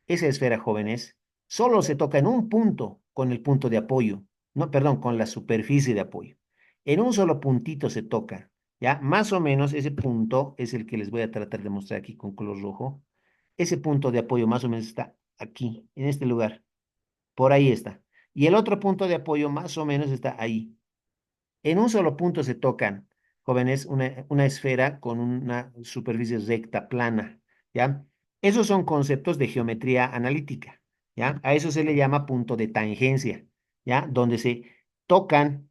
esa esfera, jóvenes, solo se toca en un punto con el punto de apoyo, no, perdón, con la superficie de apoyo. En un solo puntito se toca, ¿ya? Más o menos ese punto es el que les voy a tratar de mostrar aquí con color rojo. Ese punto de apoyo más o menos está aquí, en este lugar. Por ahí está. Y el otro punto de apoyo más o menos está ahí. En un solo punto se tocan, jóvenes, una esfera con una superficie recta, plana, ¿ya? Esos son conceptos de geometría analítica, ¿ya? A eso se le llama punto de tangencia, ¿ya? Donde se tocan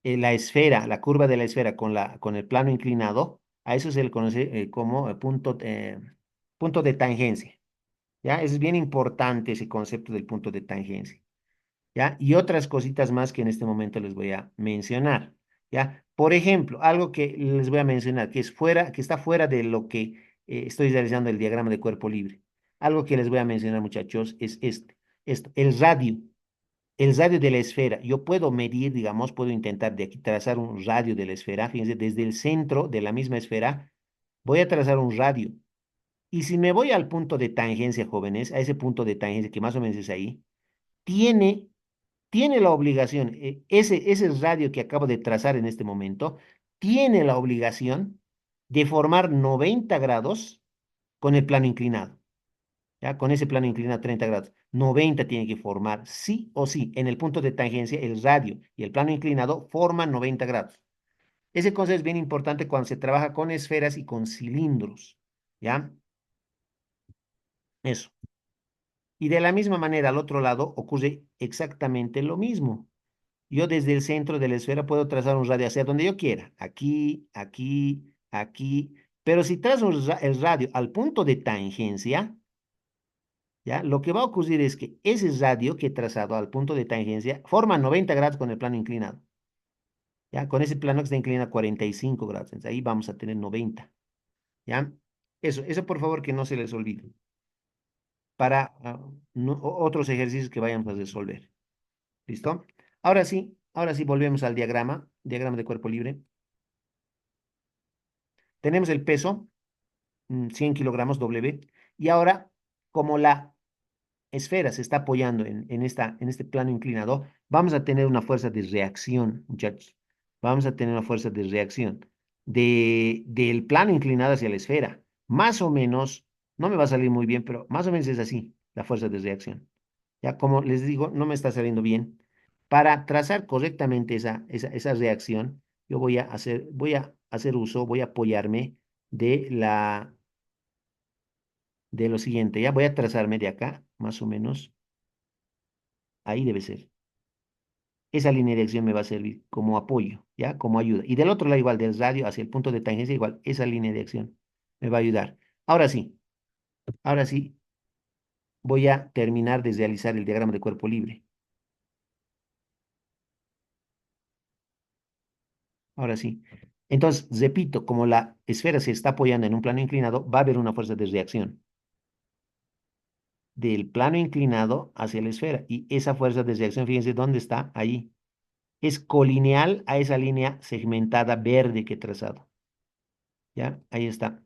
la esfera, la curva de la esfera con el plano inclinado, a eso se le conoce como punto de tangencia, ¿ya? Eso es bien importante, ese concepto del punto de tangencia. ¿Ya? Y otras cositas más que en este momento les voy a mencionar, ¿ya? Por ejemplo, algo que les voy a mencionar, que es fuera, que está fuera de lo que estoy realizando el diagrama de cuerpo libre. Algo que les voy a mencionar, muchachos, es esto, el radio de la esfera. Yo puedo medir, digamos, puedo intentar de aquí trazar un radio de la esfera, fíjense, desde el centro de la misma esfera, voy a trazar un radio. Y si me voy al punto de tangencia, jóvenes, a ese punto de tangencia que más o menos es ahí, tiene tiene la obligación, ese radio que acabo de trazar en este momento, tiene la obligación de formar 90 grados con el plano inclinado, ¿ya? Con ese plano inclinado 30 grados. 90 tiene que formar, sí o sí, en el punto de tangencia, el radio y el plano inclinado forman 90 grados. Ese concepto es bien importante cuando se trabaja con esferas y con cilindros, ¿ya? Eso. Y de la misma manera, al otro lado ocurre exactamente lo mismo. Yo desde el centro de la esfera puedo trazar un radio hacia donde yo quiera, aquí, aquí, aquí, pero si trazo el radio al punto de tangencia, ¿ya? Lo que va a ocurrir es que ese radio que he trazado al punto de tangencia forma 90 grados con el plano inclinado, ¿ya? Con ese plano que está inclinado a 45 grados, entonces ahí vamos a tener 90, ¿ya? Eso por favor que no se les olvide para otros ejercicios que vayamos a resolver. ¿Listo? Ahora sí volvemos al diagrama de cuerpo libre. Tenemos el peso, 100 kilogramos W, y ahora, como la esfera se está apoyando en este plano inclinado, vamos a tener una fuerza de reacción, muchachos. Vamos a tener una fuerza de reacción del plano inclinado hacia la esfera. Más o menos, no me va a salir muy bien, pero más o menos es así, la fuerza de reacción. Ya como les digo, no me está saliendo bien. Para trazar correctamente esa reacción, yo voy a hacer uso, voy a apoyarme de de lo siguiente. Ya voy a trazarme de acá, más o menos. Ahí debe ser. Esa línea de acción me va a servir como apoyo, ¿ya? Como ayuda. Y del otro lado, igual, del radio hacia el punto de tangencia, igual, esa línea de acción me va a ayudar. Ahora sí, voy a terminar de realizar el diagrama de cuerpo libre. Ahora sí. Entonces, repito, como la esfera se está apoyando en un plano inclinado, va a haber una fuerza de reacción del plano inclinado hacia la esfera. Y esa fuerza de reacción, fíjense dónde está, ahí. Es colineal a esa línea segmentada verde que he trazado. ¿Ya? Ahí está.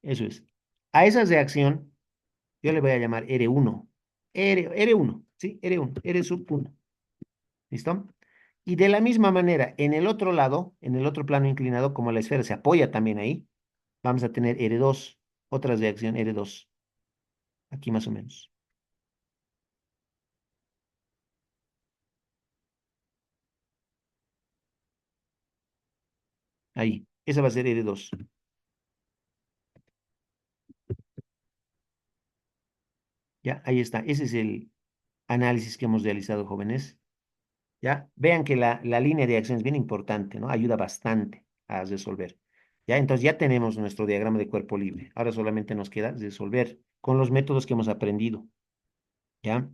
Eso es. A esa reacción, yo le voy a llamar R1. R1, ¿sí? R1, R sub 1. ¿Listo? Y de la misma manera, en el otro lado, en el otro plano inclinado, como la esfera se apoya también ahí, vamos a tener R2, otra reacción R2, aquí más o menos. Ahí, esa va a ser R2. ¿Ya? Ahí está. Ese es el análisis que hemos realizado, jóvenes. ¿Ya? Vean que la línea de acción es bien importante, ¿no? Ayuda bastante a resolver. ¿Ya? Entonces ya tenemos nuestro diagrama de cuerpo libre. Ahora solamente nos queda resolver con los métodos que hemos aprendido. ¿Ya?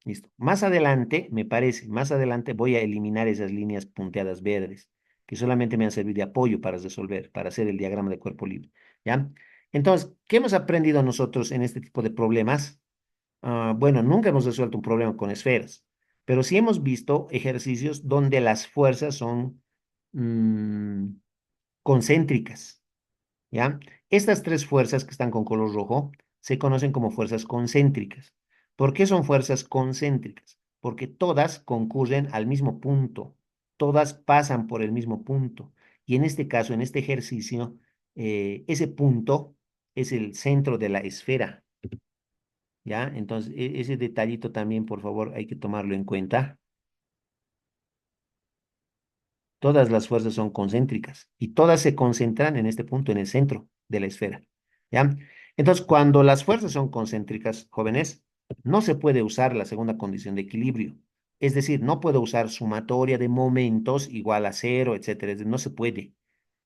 Listo. Más adelante, me parece, más adelante voy a eliminar esas líneas punteadas verdes, que solamente me han servido de apoyo para resolver, para hacer el diagrama de cuerpo libre. ¿Ya? Entonces, ¿qué hemos aprendido nosotros en este tipo de problemas? Bueno, nunca hemos resuelto un problema con esferas, pero sí hemos visto ejercicios donde las fuerzas son mm, concéntricas. ¿Ya? Estas tres fuerzas que están con color rojo se conocen como fuerzas concéntricas. ¿Por qué son fuerzas concéntricas? Porque todas concurren al mismo punto, todas pasan por el mismo punto. Y en este caso, en este ejercicio, ese punto es el centro de la esfera. ¿Ya? Entonces, ese detallito también, por favor, hay que tomarlo en cuenta. Todas las fuerzas son concéntricas y todas se concentran en este punto, en el centro de la esfera. ¿Ya? Entonces, cuando las fuerzas son concéntricas, jóvenes, no se puede usar la segunda condición de equilibrio. Es decir, no puedo usar sumatoria de momentos igual a cero, etcétera. Es decir, no se puede.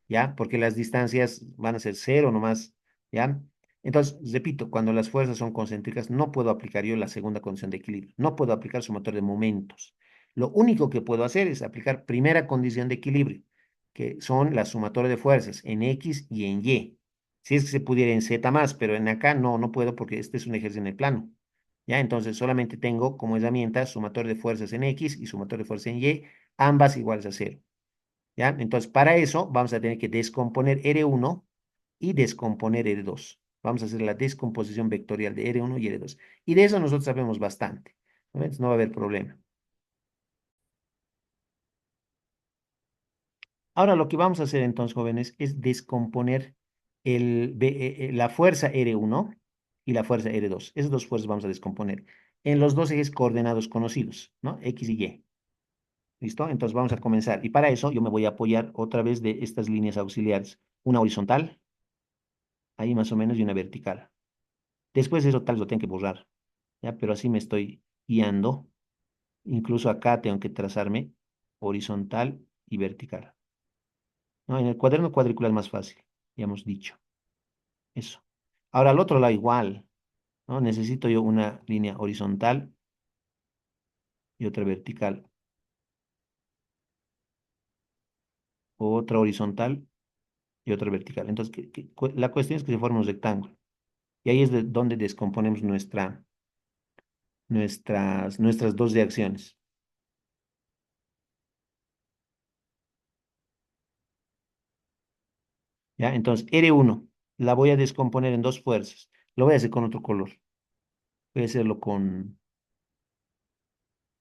¿Ya? Porque las distancias van a ser cero nomás, ¿ya? Entonces, repito, cuando las fuerzas son concéntricas, no puedo aplicar yo la segunda condición de equilibrio, no puedo aplicar sumatoria de momentos. Lo único que puedo hacer es aplicar primera condición de equilibrio, que son la sumatoria de fuerzas en X y en Y. Si es que se pudiera en Z más, pero en acá no puedo porque este es un ejercicio en el plano. ¿Ya? Entonces solamente tengo como herramienta sumatoria de fuerzas en X y sumatoria de fuerzas en Y, ambas iguales a cero. ¿Ya? Entonces, para eso vamos a tener que descomponer R1 y descomponer R2. Vamos a hacer la descomposición vectorial de R1 y R2. Y de eso nosotros sabemos bastante. ¿No? Entonces, no va a haber problema. Ahora, lo que vamos a hacer entonces, jóvenes, es descomponer la fuerza R1 y la fuerza R2. Esas dos fuerzas vamos a descomponer en los dos ejes coordenados conocidos, ¿no? X y Y. ¿Listo? Entonces vamos a comenzar. Y para eso yo me voy a apoyar otra vez de estas líneas auxiliares. Una horizontal ahí más o menos, y una vertical. Después eso tal vez lo tengo que borrar, ¿ya? Pero así me estoy guiando. Incluso acá tengo que trazarme horizontal y vertical. ¿No? En el cuaderno cuadricular es más fácil, ya hemos dicho. Eso. Ahora al otro lado igual, ¿no? Necesito yo una línea horizontal y otra vertical. Otra horizontal y otra vertical. Entonces, la cuestión es que se forma un rectángulo. Y ahí es de donde descomponemos nuestras dos reacciones. ¿Ya? Entonces, R1 la voy a descomponer en dos fuerzas. Lo voy a hacer con otro color. Voy a hacerlo con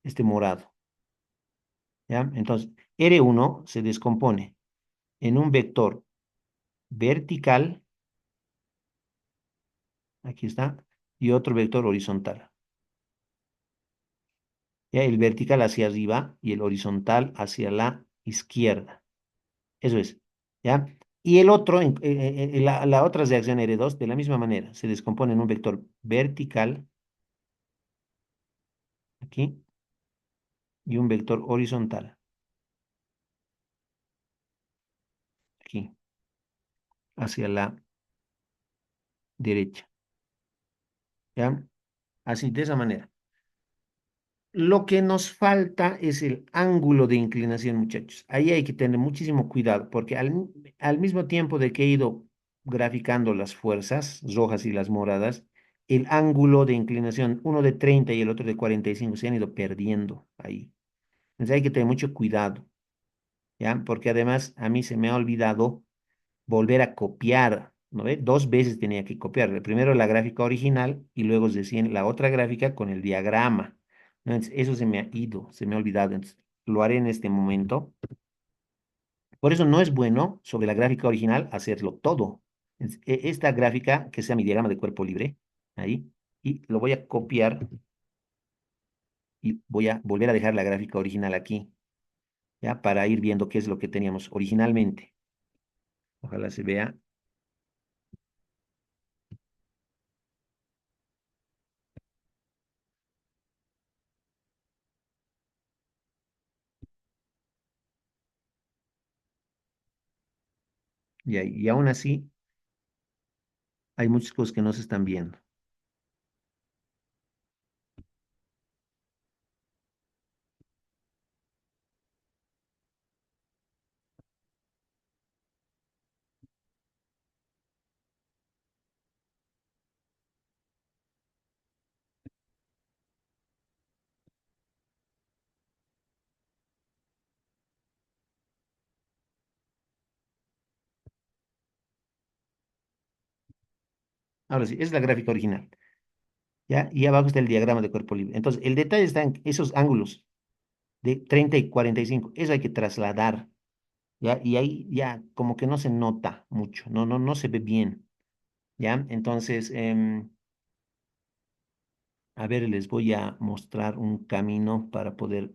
este morado. ¿Ya? Entonces, R1 se descompone en un vector vertical, aquí está, y otro vector horizontal. ¿Ya? El vertical hacia arriba y el horizontal hacia la izquierda. Eso es. ¿Ya? Y el otro, la otra reacción R2, de la misma manera, se descompone en un vector vertical, aquí, y un vector horizontal, aquí, hacia la derecha. ¿Ya? Así, de esa manera. Lo que nos falta es el ángulo de inclinación, muchachos. Ahí hay que tener muchísimo cuidado, porque al mismo tiempo de que he ido graficando las fuerzas rojas y las moradas, el ángulo de inclinación, uno de 30 y el otro de 45, se han ido perdiendo ahí. Entonces hay que tener mucho cuidado, ¿ya? Porque además a mí se me ha olvidado volver a copiar, ¿no ve? Dos veces tenía que copiar. Primero la gráfica original y luego recién la otra gráfica con el diagrama, ¿no? Entonces, eso se me ha ido, se me ha olvidado. Entonces, lo haré en este momento. Por eso no es bueno sobre la gráfica original hacerlo todo. Esta gráfica, que sea mi diagrama de cuerpo libre, ahí, y lo voy a copiar y voy a volver a dejar la gráfica original aquí, ¿ya? Para ir viendo qué es lo que teníamos originalmente. Ojalá se vea. Y aún así, hay muchas cosas que no se están viendo. Ahora sí, es la gráfica original, ¿ya? Y abajo está el diagrama de cuerpo libre. Entonces, el detalle está en esos ángulos de 30 y 45. Eso hay que trasladar, ¿ya? Y ahí ya como que no se nota mucho, no se ve bien, ¿ya? Entonces, a ver, les voy a mostrar un camino para poder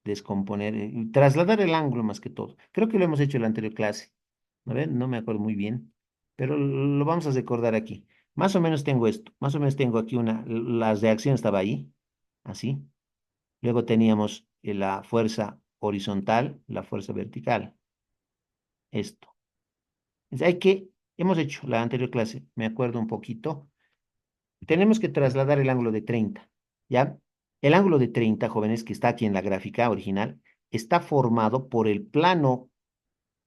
descomponer, y trasladar el ángulo más que todo. Creo que lo hemos hecho en la anterior clase. A ver, no me acuerdo muy bien, pero lo vamos a recordar aquí. Más o menos tengo esto. Más o menos tengo aquí la reacción estaba ahí, así. Luego teníamos la fuerza horizontal, la fuerza vertical, esto. Entonces, hemos hecho la anterior clase, me acuerdo un poquito. Tenemos que trasladar el ángulo de 30, ¿ya? El ángulo de 30, jóvenes, que está aquí en la gráfica original, está formado por el plano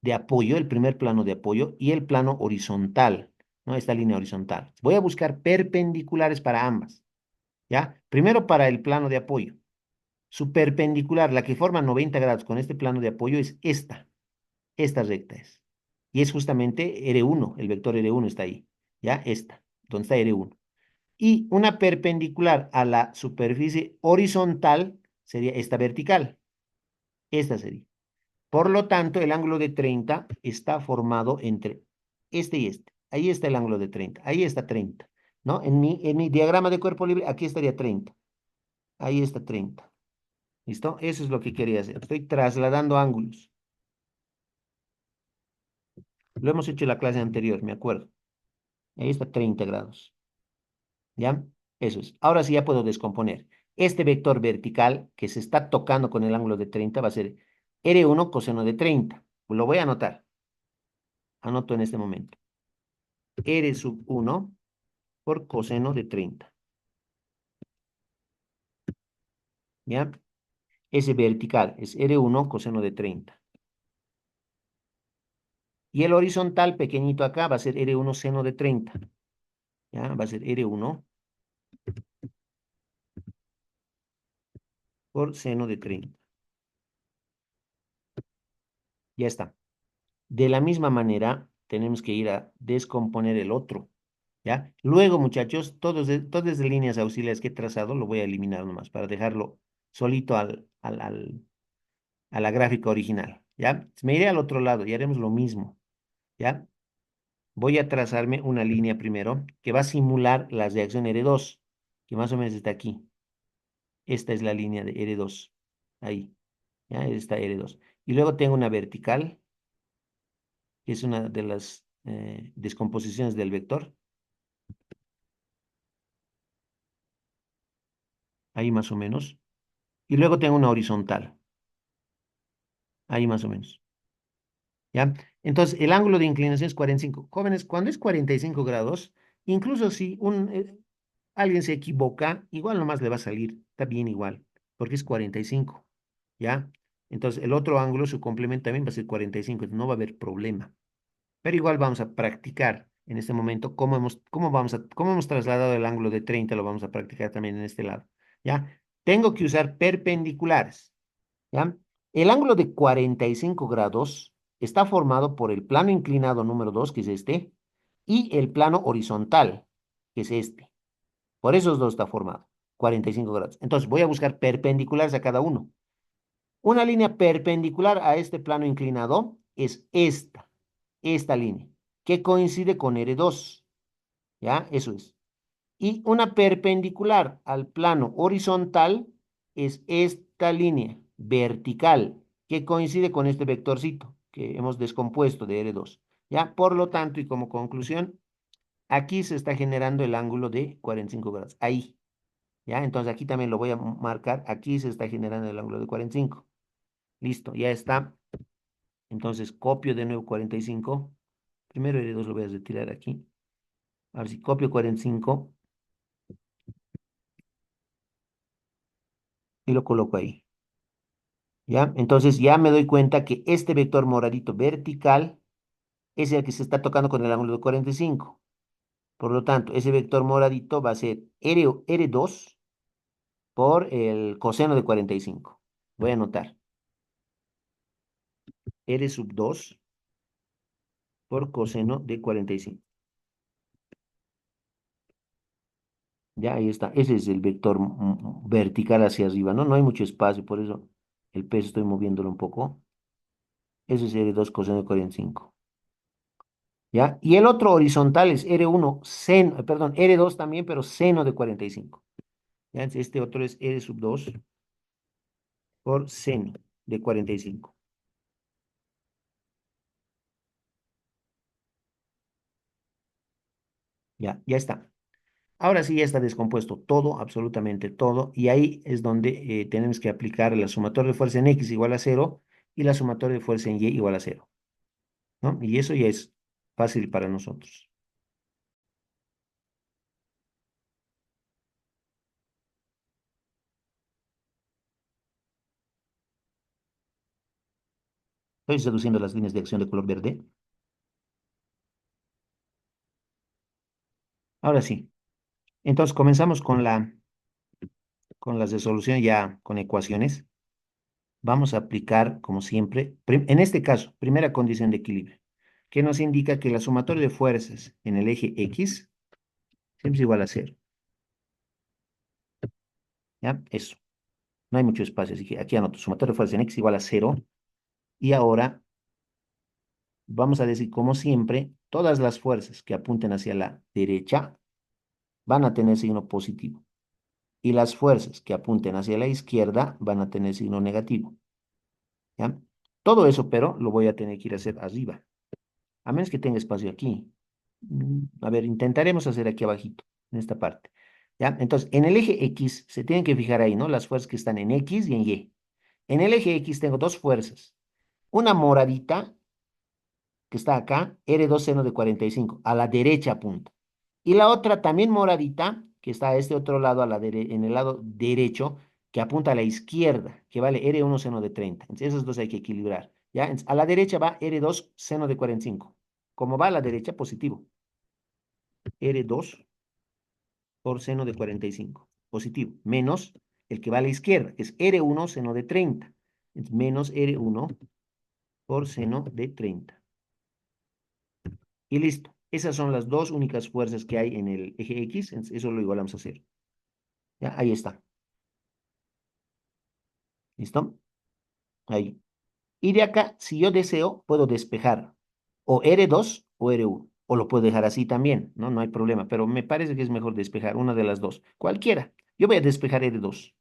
de apoyo, el primer plano de apoyo y el plano horizontal, ¿no? Esta línea horizontal. Voy a buscar perpendiculares para ambas, ¿ya? Primero para el plano de apoyo. Su perpendicular, la que forma 90 grados con este plano de apoyo, es esta recta es. Y es justamente R1, el vector R1 está ahí, ¿ya? Esta, donde está R1. Y una perpendicular a la superficie horizontal sería esta vertical. Esta sería. Por lo tanto, el ángulo de 30 está formado entre este y este. Ahí está el ángulo de 30. Ahí está 30. ¿No? En mi diagrama de cuerpo libre, aquí estaría 30. Ahí está 30. ¿Listo? Eso es lo que quería hacer. Estoy trasladando ángulos. Lo hemos hecho en la clase anterior, me acuerdo. Ahí está 30 grados. ¿Ya? Eso es. Ahora sí ya puedo descomponer. Este vector vertical que se está tocando con el ángulo de 30 va a ser R1 coseno de 30. Lo voy a anotar. Anoto en este momento. R sub 1 por coseno de 30. ¿Ya? Ese vertical es R1 coseno de 30. Y el horizontal pequeñito acá va a ser R1 seno de 30. ¿Ya? Va a ser R1 por seno de 30. Ya está. De la misma manera, tenemos que ir a descomponer el otro. ¿Ya? Luego, muchachos, todas las líneas auxiliares que he trazado lo voy a eliminar nomás para dejarlo solito a la gráfica original. ¿Ya? Me iré al otro lado y haremos lo mismo. ¿Ya? Voy a trazarme una línea primero que va a simular la reacción R2, que más o menos está aquí. Esta es la línea de R2. Ahí. ¿Ya? Está R2. Y luego tengo una vertical, que es una de las descomposiciones del vector. Ahí más o menos. Y luego tengo una horizontal. Ahí más o menos. ¿Ya? Entonces, el ángulo de inclinación es 45. Jóvenes, cuando es 45 grados, incluso si alguien se equivoca, igual nomás le va a salir. Está bien igual. porque es 45, ¿ya? Entonces, el otro ángulo, su complemento también va a ser 45, no va a haber problema. Pero igual vamos a practicar en este momento cómo hemos trasladado el ángulo de 30, lo vamos a practicar también en este lado, ¿ya? Tengo que usar perpendiculares, ¿ya? El ángulo de 45 grados está formado por el plano inclinado número 2, que es este, y el plano horizontal, que es este. Por esos dos está formado, 45 grados. Entonces voy a buscar perpendiculares a cada uno. Una línea perpendicular a este plano inclinado es esta línea, que coincide con R2, ¿ya? Eso es. Y una perpendicular al plano horizontal es esta línea vertical, que coincide con este vectorcito que hemos descompuesto de R2, ¿ya? Por lo tanto, y como conclusión, aquí se está generando el ángulo de 45 grados, ahí, ¿ya? Entonces aquí también lo voy a marcar, aquí se está generando el ángulo de 45. Listo, ya está. Entonces copio de nuevo 45. Primero R2 lo voy a retirar aquí. A ver si copio 45 y lo coloco ahí. ¿Ya? Entonces ya me doy cuenta que este vector moradito vertical es el que se está tocando con el ángulo de 45. Por lo tanto, ese vector moradito va a ser R2 por el coseno de 45. Voy a anotar R sub 2 por coseno de 45. Ya, ahí está. Ese es el vector vertical hacia arriba, ¿no? No hay mucho espacio, por eso el peso estoy moviéndolo un poco. Ese es R2 coseno de 45. ¿Ya? Y el otro horizontal es R1 seno, perdón, R2 también, pero seno de 45. ¿Ya? Entonces, este otro es R sub 2 por seno de 45. Ya, ya está. Ahora sí ya está descompuesto todo, absolutamente todo, y ahí es donde tenemos que aplicar la sumatoria de fuerza en X igual a cero y la sumatoria de fuerza en Y igual a cero, ¿no? Y eso ya es fácil para nosotros. Estoy seduciendo las líneas de acción de color verde. Ahora sí. Entonces comenzamos con la resolución ya con ecuaciones. Vamos a aplicar, como siempre, en este caso, primera condición de equilibrio, que nos indica que la sumatoria de fuerzas en el eje X siempre es igual a cero. ¿Ya? Eso. No hay mucho espacio, así que aquí anoto sumatoria de fuerzas en X igual a cero. Y ahora vamos a decir, como siempre, todas las fuerzas que apunten hacia la derecha van a tener signo positivo. Y las fuerzas que apunten hacia la izquierda van a tener signo negativo. ¿Ya? Todo eso, pero lo voy a tener que ir a hacer arriba, a menos que tenga espacio aquí. A ver, intentaremos hacer aquí abajito, en esta parte. ¿Ya? Entonces, en el eje X se tienen que fijar ahí, ¿no? Las fuerzas que están en X y en Y. En el eje X tengo dos fuerzas. Una moradita, que está acá, R2 seno de 45, a la derecha apunta. Y la otra también moradita, que está a este otro lado, en el lado derecho, que apunta a la izquierda, que vale R1 seno de 30. Entonces, esos dos hay que equilibrar. ¿Ya? Entonces, a la derecha va R2 seno de 45. Como va a la derecha, positivo. R2 por seno de 45, positivo, menos el que va a la izquierda, que es R1 seno de 30, es menos R1 por seno de 30. Y listo. Esas son las dos únicas fuerzas que hay en el eje X, eso lo igualamos a cero. ¿Ya? Ahí está. ¿Listo? Ahí. Y de acá, si yo deseo, puedo despejar o R2 o R1. O lo puedo dejar así también, ¿no? No hay problema, pero me parece que es mejor despejar una de las dos. Cualquiera. Yo voy a despejar R2.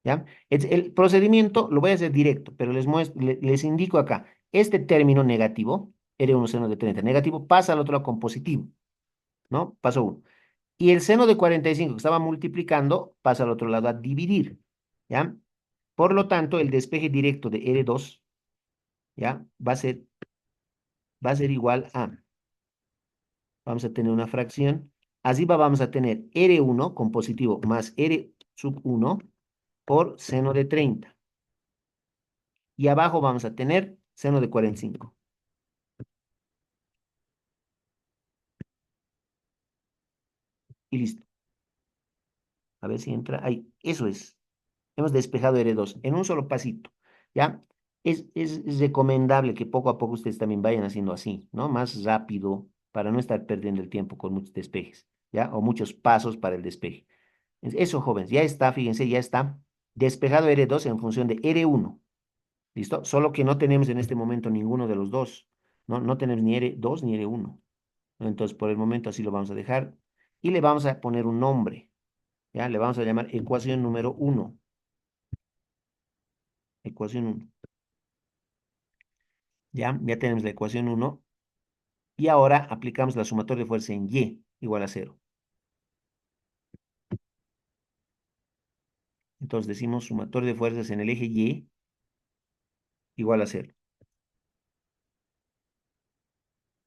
¿Ya? El procedimiento lo voy a hacer directo, pero les indico acá, este término negativo, R1 seno de 30 negativo, pasa al otro lado con positivo, ¿no? Paso uno. Y el seno de 45 que estaba multiplicando pasa al otro lado a dividir, ¿ya? Por lo tanto, el despeje directo de R2, ¿ya? Va a ser igual a, vamos a tener una fracción, arriba vamos a tener R1 con positivo más R sub 1 por seno de 30. Y abajo vamos a tener seno de 45. Y listo. A ver si entra. Ahí, eso es. Hemos despejado R2 en un solo pasito. ¿Ya? Es recomendable que poco a poco ustedes también vayan haciendo así, ¿no? Más rápido para no estar perdiendo el tiempo con muchos despejes, ¿ya? O muchos pasos para el despeje. Eso, jóvenes, ya está, fíjense, ya está despejado R2 en función de R1. ¿Listo? Solo que no tenemos en este momento ninguno de los dos. No, no tenemos ni R2 ni R1. ¿No? Entonces, por el momento así lo vamos a dejar. Y le vamos a poner un nombre. ¿Ya? Le vamos a llamar ecuación número 1. Ecuación 1. Ya tenemos la ecuación 1. Y ahora aplicamos la sumatoria de fuerza en Y igual a 0. Entonces decimos sumatoria de fuerzas en el eje Y igual a 0.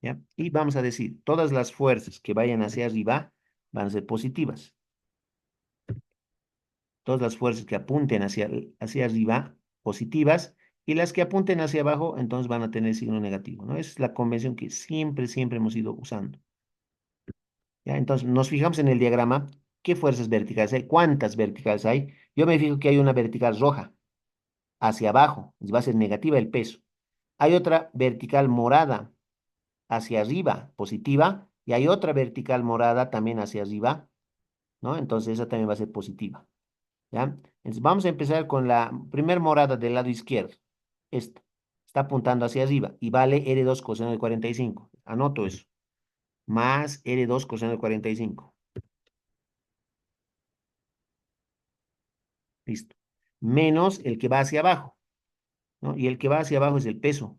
¿Ya? Y vamos a decir, todas las fuerzas que vayan hacia arriba van a ser positivas. Todas las fuerzas que apunten hacia arriba, positivas, y las que apunten hacia abajo, entonces van a tener signo negativo, ¿no? Esa es la convención que siempre, siempre hemos ido usando. ¿Ya? Entonces, nos fijamos en el diagrama, ¿qué fuerzas verticales hay? ¿Cuántas verticales hay? Yo me fijo que hay una vertical roja hacia abajo, va a ser negativa el peso. Hay otra vertical morada hacia arriba, positiva, y hay otra vertical morada también hacia arriba, ¿no? Entonces, esa también va a ser positiva. ¿Ya? Entonces vamos a empezar con la primer morada del lado izquierdo. Esta. Está apuntando hacia arriba y vale R2 coseno de 45. Anoto eso. Más R2 coseno de 45. Listo. Menos el que va hacia abajo, ¿no? Y el que va hacia abajo es el peso.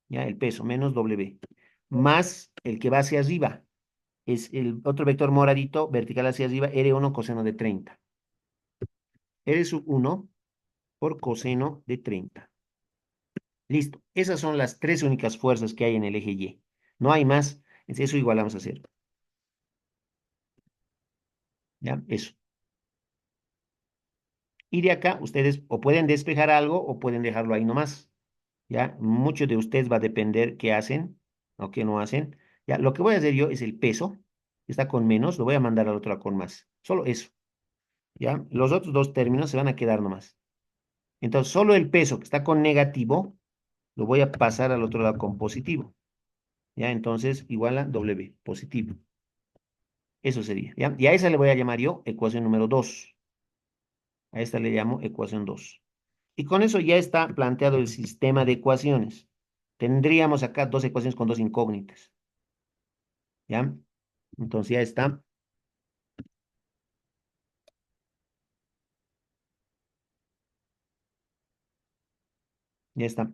¿Ya? El peso, menos W. Más el que va hacia arriba. Es el otro vector moradito, vertical hacia arriba, R1 coseno de 30. R sub 1 por coseno de 30. Listo. Esas son las tres únicas fuerzas que hay en el eje Y. No hay más. Eso igualamos a cero. ¿Ya? Eso. Y de acá ustedes o pueden despejar algo o pueden dejarlo ahí nomás. ¿Ya? Mucho de ustedes va a depender qué hacen o qué no hacen. ¿Ya? Lo que voy a hacer yo es el peso. Está con menos, lo voy a mandar al otro lado con más. Solo eso. ¿Ya? Los otros dos términos se van a quedar nomás. Entonces, solo el peso que está con negativo, lo voy a pasar al otro lado con positivo. ¿Ya? Entonces, igual a W, positivo. Eso sería, ¿ya? Y a esa le voy a llamar yo ecuación número 2. A esta le llamo ecuación 2. Y con eso ya está planteado el sistema de ecuaciones. Tendríamos acá dos ecuaciones con dos incógnitas, ¿ya? Entonces ya está, ya está.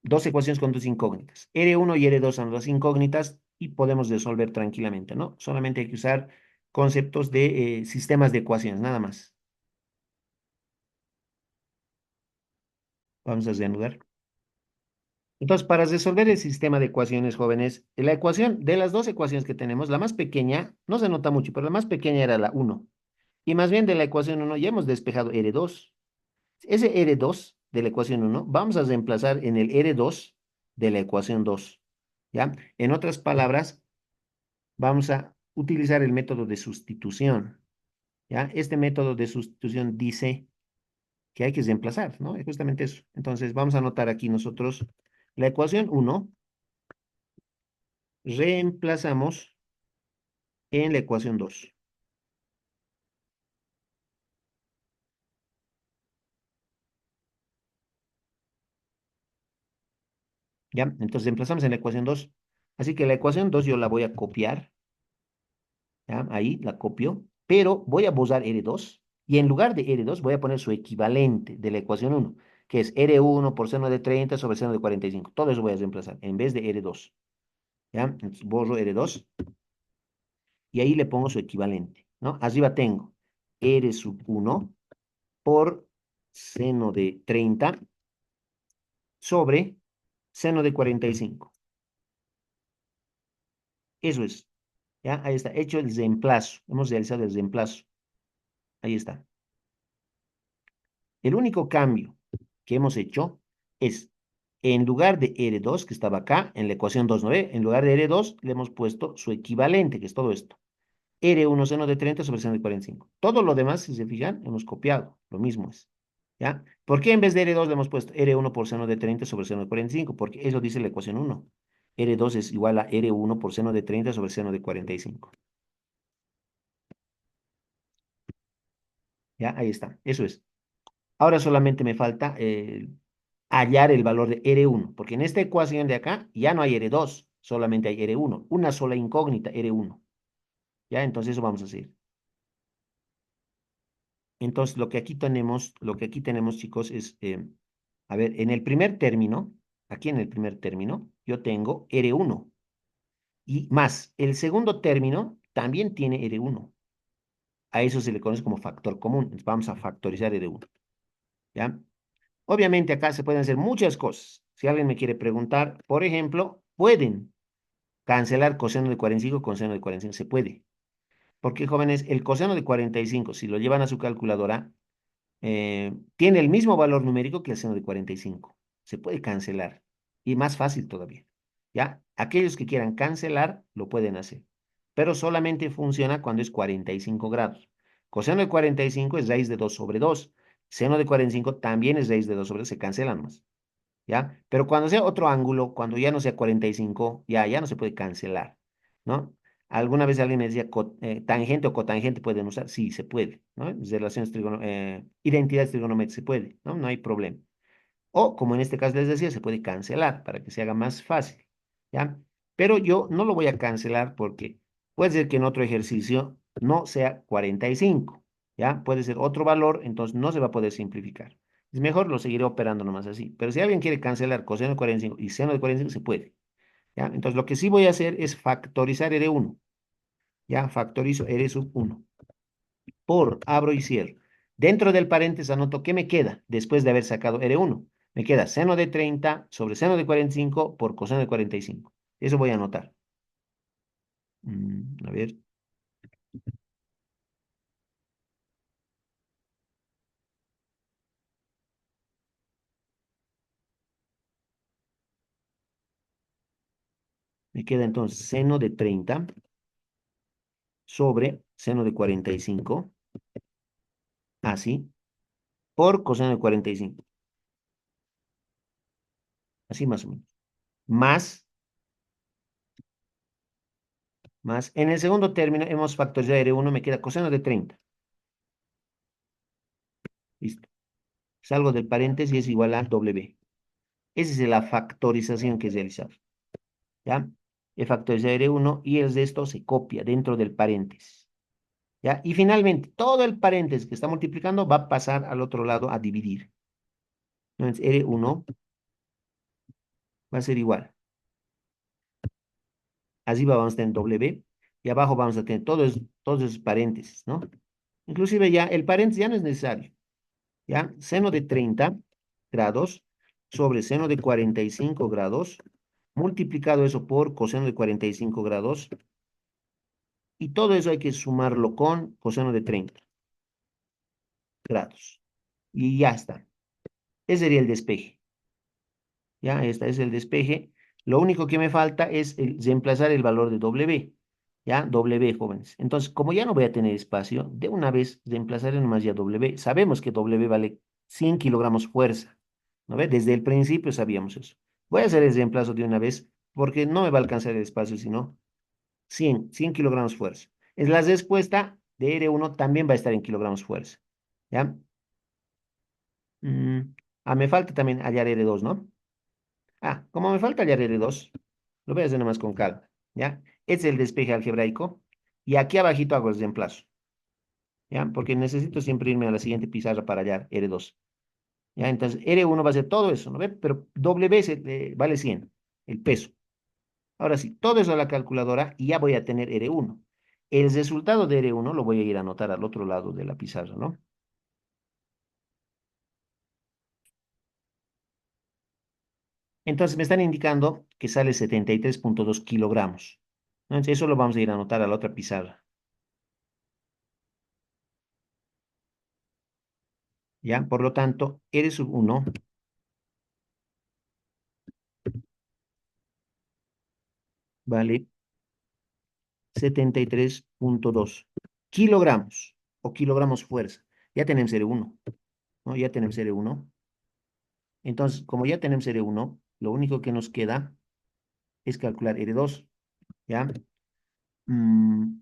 Dos ecuaciones con dos incógnitas. R1 y R2 son las incógnitas y podemos resolver tranquilamente, ¿no? Solamente hay que usar conceptos de sistemas de ecuaciones, nada más. Vamos a reanudar. Entonces, para resolver el sistema de ecuaciones, jóvenes, la ecuación de las dos ecuaciones que tenemos, la más pequeña, no se nota mucho, pero la más pequeña era la uno. Y más bien de la ecuación uno ya hemos despejado R2. Ese R2 de la ecuación uno vamos a reemplazar en el R2 de la ecuación 2. ¿Ya? En otras palabras, vamos a utilizar el método de sustitución. ¿Ya? Este método de sustitución dice que hay que reemplazar, ¿no? Es justamente eso. Entonces, vamos a anotar aquí nosotros la ecuación uno reemplazamos en la ecuación 2. ¿Ya? Entonces reemplazamos en la ecuación 2. Así que la ecuación 2 yo la voy a copiar. ¿Ya? Ahí la copio. Pero voy a borrar R2. Y en lugar de R2 voy a poner su equivalente de la ecuación 1, que es R1 por seno de 30 sobre seno de 45. Todo eso voy a reemplazar en vez de R2. ¿Ya? Entonces borro R2 y ahí le pongo su equivalente, ¿no? Arriba tengo R sub 1 por seno de 30 sobre seno de 45. Eso es. ¿Ya? Ahí está, hecho el reemplazo. Hemos realizado el reemplazo. Ahí está. El único cambio que hemos hecho es, en lugar de R2, que estaba acá, en la ecuación 2,9, en lugar de R2, le hemos puesto su equivalente, que es todo esto. R1 seno de 30 sobre seno de 45. Todo lo demás, si se fijan, hemos copiado. Lo mismo es. ¿Ya? ¿Por qué en vez de R2 le hemos puesto R1 por seno de 30 sobre seno de 45? Porque eso dice la ecuación 1. R2 es igual a R1 por seno de 30 sobre seno de 45. ¿Ya? Ahí está. Eso es. Ahora solamente me falta hallar el valor de R1, porque en esta ecuación de acá ya no hay R2, solamente hay R1, una sola incógnita, R1. ¿Ya? Entonces eso vamos a hacer. Entonces lo que aquí tenemos, chicos, es, a ver, en el primer término, aquí en el primer término, yo tengo R1 y más, el segundo término también tiene R1. A eso se le conoce como factor común. Entonces vamos a factorizar R1. ¿Ya? Obviamente acá se pueden hacer muchas cosas. Si alguien me quiere preguntar, por ejemplo, pueden cancelar coseno de 45 con seno de 45. Se puede. Porque, jóvenes, el coseno de 45, si lo llevan a su calculadora, tiene el mismo valor numérico que el seno de 45. Se puede cancelar. Y más fácil todavía. ¿Ya? Aquellos que quieran cancelar, lo pueden hacer. Pero solamente funciona cuando es 45 grados. Coseno de 45 es raíz de 2 sobre 2. Seno de 45 también es raíz de 2 sobre 2. Se cancelan más. ¿Ya? Pero cuando sea otro ángulo, cuando ya no sea 45, ya no se puede cancelar, ¿no? Alguna vez alguien me decía, tangente o cotangente pueden usar, sí, se puede, ¿no? Relaciones identidades trigonométricas, se puede, ¿no? No hay problema. O, como en este caso les decía, se puede cancelar para que se haga más fácil, ¿ya? Pero yo no lo voy a cancelar porque puede ser que en otro ejercicio no sea 45, ¿ya? Puede ser otro valor, entonces no se va a poder simplificar. Es mejor lo seguiré operando nomás así. Pero si alguien quiere cancelar coseno de 45 y seno de 45, se puede, ¿ya? Entonces lo que sí voy a hacer es factorizar R1, ¿ya? Factorizo R sub 1 por, abro y cierro. Dentro del paréntesis anoto qué me queda después de haber sacado R1. Me queda seno de 30 sobre seno de 45 por coseno de 45. Eso voy a anotar. A ver, me queda entonces seno de 30 sobre seno de 45, así, por coseno de 45, así más o menos. Más, en el segundo término hemos factorizado R1, me queda coseno de 30. Listo. Salgo del paréntesis y es igual a W. Esa es la factorización que he realizado. ¿Ya? El factor de R1 y el de esto se copia dentro del paréntesis. ¿Ya? Y finalmente, todo el paréntesis que está multiplicando va a pasar al otro lado a dividir. Entonces, R1 va a ser igual. Arriba vamos a tener W y abajo vamos a tener todos esos paréntesis, ¿no? Inclusive ya el paréntesis ya no es necesario. ¿Ya? Seno de 30 grados sobre seno de 45 grados, multiplicado eso por coseno de 45 grados, y todo eso hay que sumarlo con coseno de 30 grados. Y ya está. Ese sería el despeje. Ya, este es el despeje. Lo único que me falta es reemplazar el valor de W. Ya, W, jóvenes. Entonces, como ya no voy a tener espacio, de una vez reemplazaré nomás ya W. Sabemos que W vale 100 kilogramos fuerza. ¿No ve? Desde el principio sabíamos eso. Voy a hacer el reemplazo de una vez porque no me va a alcanzar el espacio, sino 100 kilogramos fuerza. Es la respuesta de R1 también va a estar en kilogramos fuerza. ¿Ya? Mm, me falta también hallar R2, ¿no? Como me falta hallar R2, lo voy a hacer nomás con calma, ¿ya? Este es el despeje algebraico y aquí abajito hago el reemplazo, ¿ya? Porque necesito siempre irme a la siguiente pizarra para hallar R2, ¿ya? Entonces R1 va a ser todo eso, ¿no ve? Pero W vale 100, el peso. Ahora sí, todo eso a la calculadora y ya voy a tener R1. El resultado de R1 lo voy a ir a anotar al otro lado de la pizarra, ¿no? Entonces me están indicando que sale 73,2 kilogramos. Entonces eso lo vamos a ir a anotar a la otra pizarra. ¿ya? Por lo tanto, R sub uno vale 73,2 kilogramos o kilogramos fuerza. Ya tenemos R1, ¿no? Ya tenemos R1. Entonces, como ya tenemos R1, lo único que nos queda es calcular R2, ¿ya? Mm,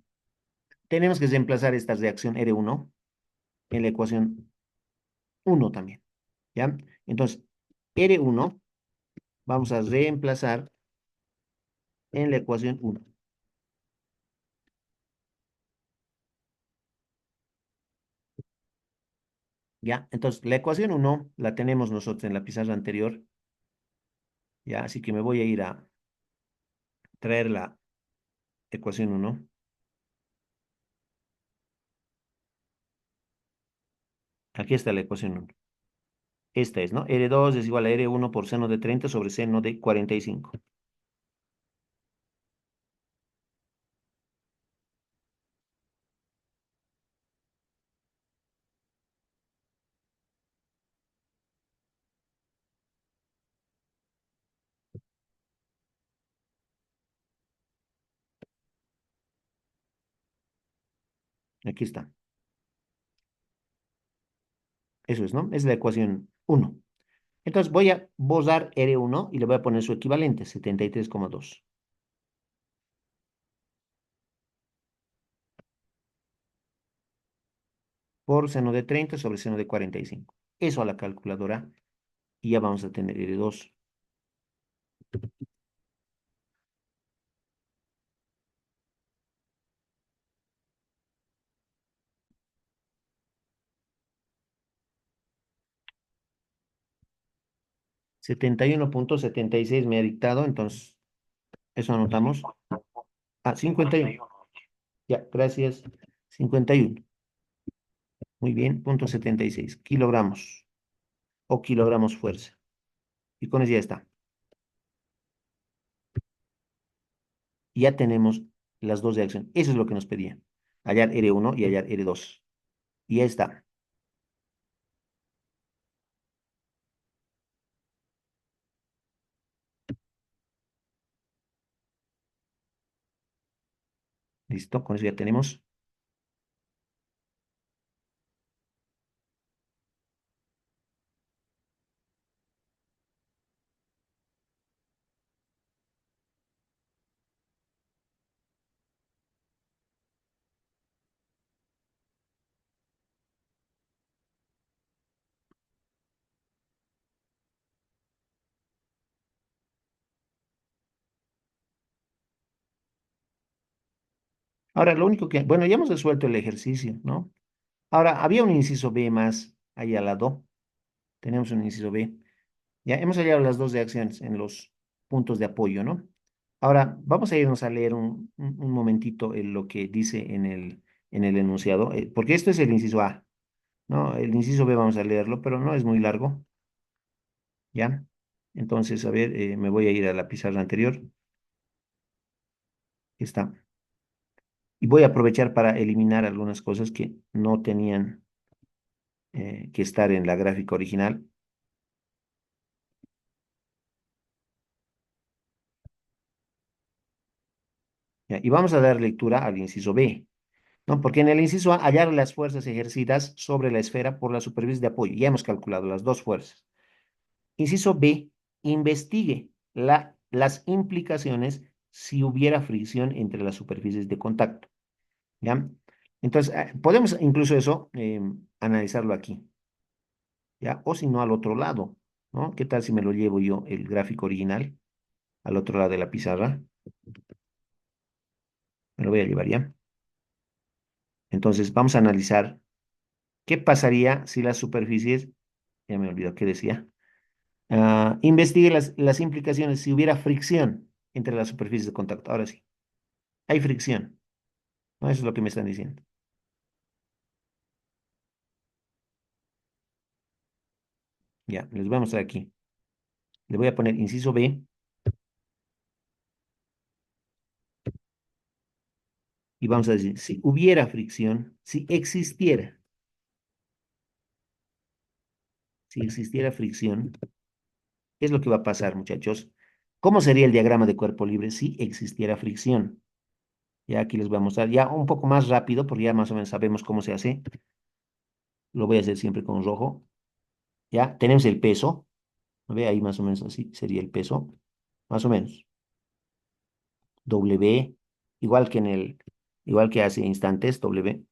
tenemos que reemplazar esta reacción R1 en la ecuación uno también, ¿ya? Entonces, R1 vamos a reemplazar en la ecuación uno, ¿ya? Entonces, la ecuación uno la tenemos nosotros en la pizarra anterior, ¿ya? Así que me voy a ir a traer la ecuación uno. Aquí está la ecuación uno. Esta es, ¿no? R2 es igual a R1 por seno de 30 sobre seno de 45. Aquí está. Eso es, ¿no? Es la ecuación uno. Entonces voy a borrar R1 y le voy a poner su equivalente, 73,2. Por seno de 30 sobre seno de 45. Eso a la calculadora y ya vamos a tener R2. 71,76 me ha dictado, entonces eso anotamos. Ah, 51. Ya, gracias. 51. Muy bien, punto 76. Kilogramos o kilogramos fuerza. Y con eso ya está. Ya tenemos las dos reacciones. Eso es lo que nos pedían. Hallar R1 y hallar R2. Y ya está. Listo, con eso ya tenemos. Ahora, lo único que, bueno, ya hemos resuelto el ejercicio, ¿no? Ahora, había un inciso B más ahí al lado. Tenemos un inciso B. Ya hemos hallado las dos reacciones en los puntos de apoyo, ¿no? Ahora, vamos a irnos a leer un momentito lo que dice en el enunciado, porque esto es el inciso A, ¿no? El inciso B vamos a leerlo, pero no es muy largo, ¿ya? Entonces, a ver, me voy a ir a la pizarra anterior. Está. Y voy a aprovechar para eliminar algunas cosas que no tenían que estar en la gráfica original. ¿Ya? Y vamos a dar lectura al inciso B, ¿no? Porque en el inciso A, hallar las fuerzas ejercidas sobre la esfera por la superficie de apoyo. Ya hemos calculado las dos fuerzas. Inciso B, investigue las implicaciones si hubiera fricción entre las superficies de contacto. ¿Ya? Entonces, podemos incluso eso analizarlo aquí, ¿ya? O si no, al otro lado, ¿no? ¿Qué tal si me lo llevo yo, el gráfico original, al otro lado de la pizarra? Me lo voy a llevar ya. Entonces, vamos a analizar qué pasaría si las superficies, ya me olvidó qué decía, investigue las implicaciones si hubiera fricción entre las superficies de contacto. Ahora sí, hay fricción, ¿no? Eso es lo que me están diciendo. Ya, les voy a mostrar aquí. Le voy a poner inciso B y vamos a decir, si hubiera fricción, si existiera si existiera fricción, ¿qué es lo que va a pasar, muchachos? ¿Cómo sería el diagrama de cuerpo libre si existiera fricción? Ya aquí les voy a mostrar ya un poco más rápido, porque ya más o menos sabemos cómo se hace. Lo voy a hacer siempre con rojo. Ya tenemos el peso. ¿No ve? Ahí más o menos así sería el peso. Más o menos. W, igual que hace instantes, W.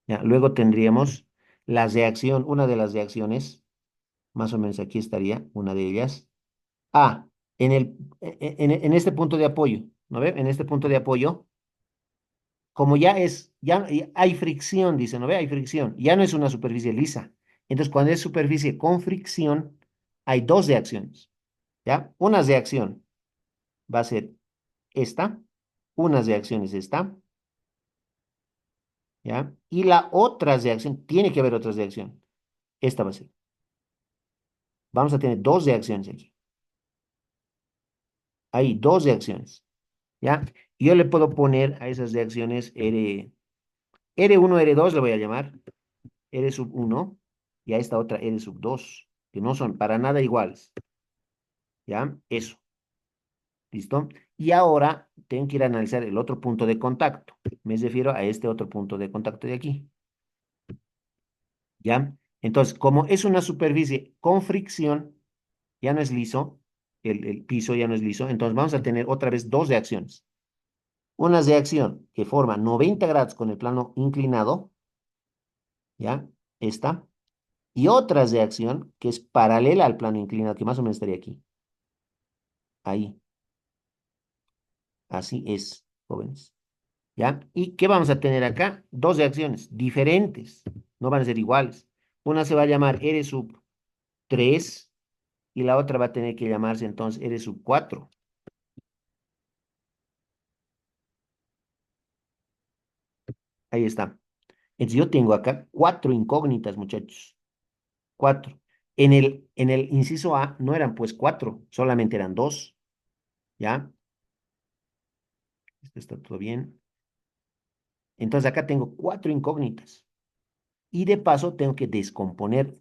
Ya, luego tendríamos la reacción, una de las reacciones, más o menos aquí estaría una de ellas. Ah, en este punto de apoyo, ¿no ve? En este punto de apoyo, como ya hay fricción, dice, ¿no ve? Hay fricción, ya no es una superficie lisa. Entonces, cuando es superficie con fricción, hay dos reacciones, ¿ya? Una reacción va a ser esta, una reacción es esta, ¿ya? Y la otra reacción, tiene que haber otra reacción, esta va a ser. Vamos a tener dos reacciones aquí. Hay dos reacciones, ¿ya? Yo le puedo poner a esas reacciones R1, R2 le voy a llamar, R sub 1, y a esta otra R sub 2, que no son para nada iguales, ¿ya? Eso, ¿listo? Y ahora tengo que ir a analizar el otro punto de contacto. Me refiero a este otro punto de contacto de aquí, ¿ya? Entonces, como es una superficie con fricción, ya no es liso, el piso ya no es liso, entonces vamos a tener otra vez dos reacciones. Una reacción que forma 90 grados con el plano inclinado, ¿ya? Esta. Y otra reacción que es paralela al plano inclinado, que más o menos estaría aquí. Ahí. Así es, jóvenes. ¿Ya? ¿Y qué vamos a tener acá? Dos reacciones diferentes. No van a ser iguales. Una se va a llamar R sub 3 y la otra va a tener que llamarse entonces R sub 4. Ahí está. Entonces yo tengo acá cuatro incógnitas, muchachos. Cuatro. En el inciso A no eran pues cuatro, solamente eran dos. ¿Ya? Esto está todo bien. Entonces acá tengo cuatro incógnitas. Y de paso tengo que descomponer.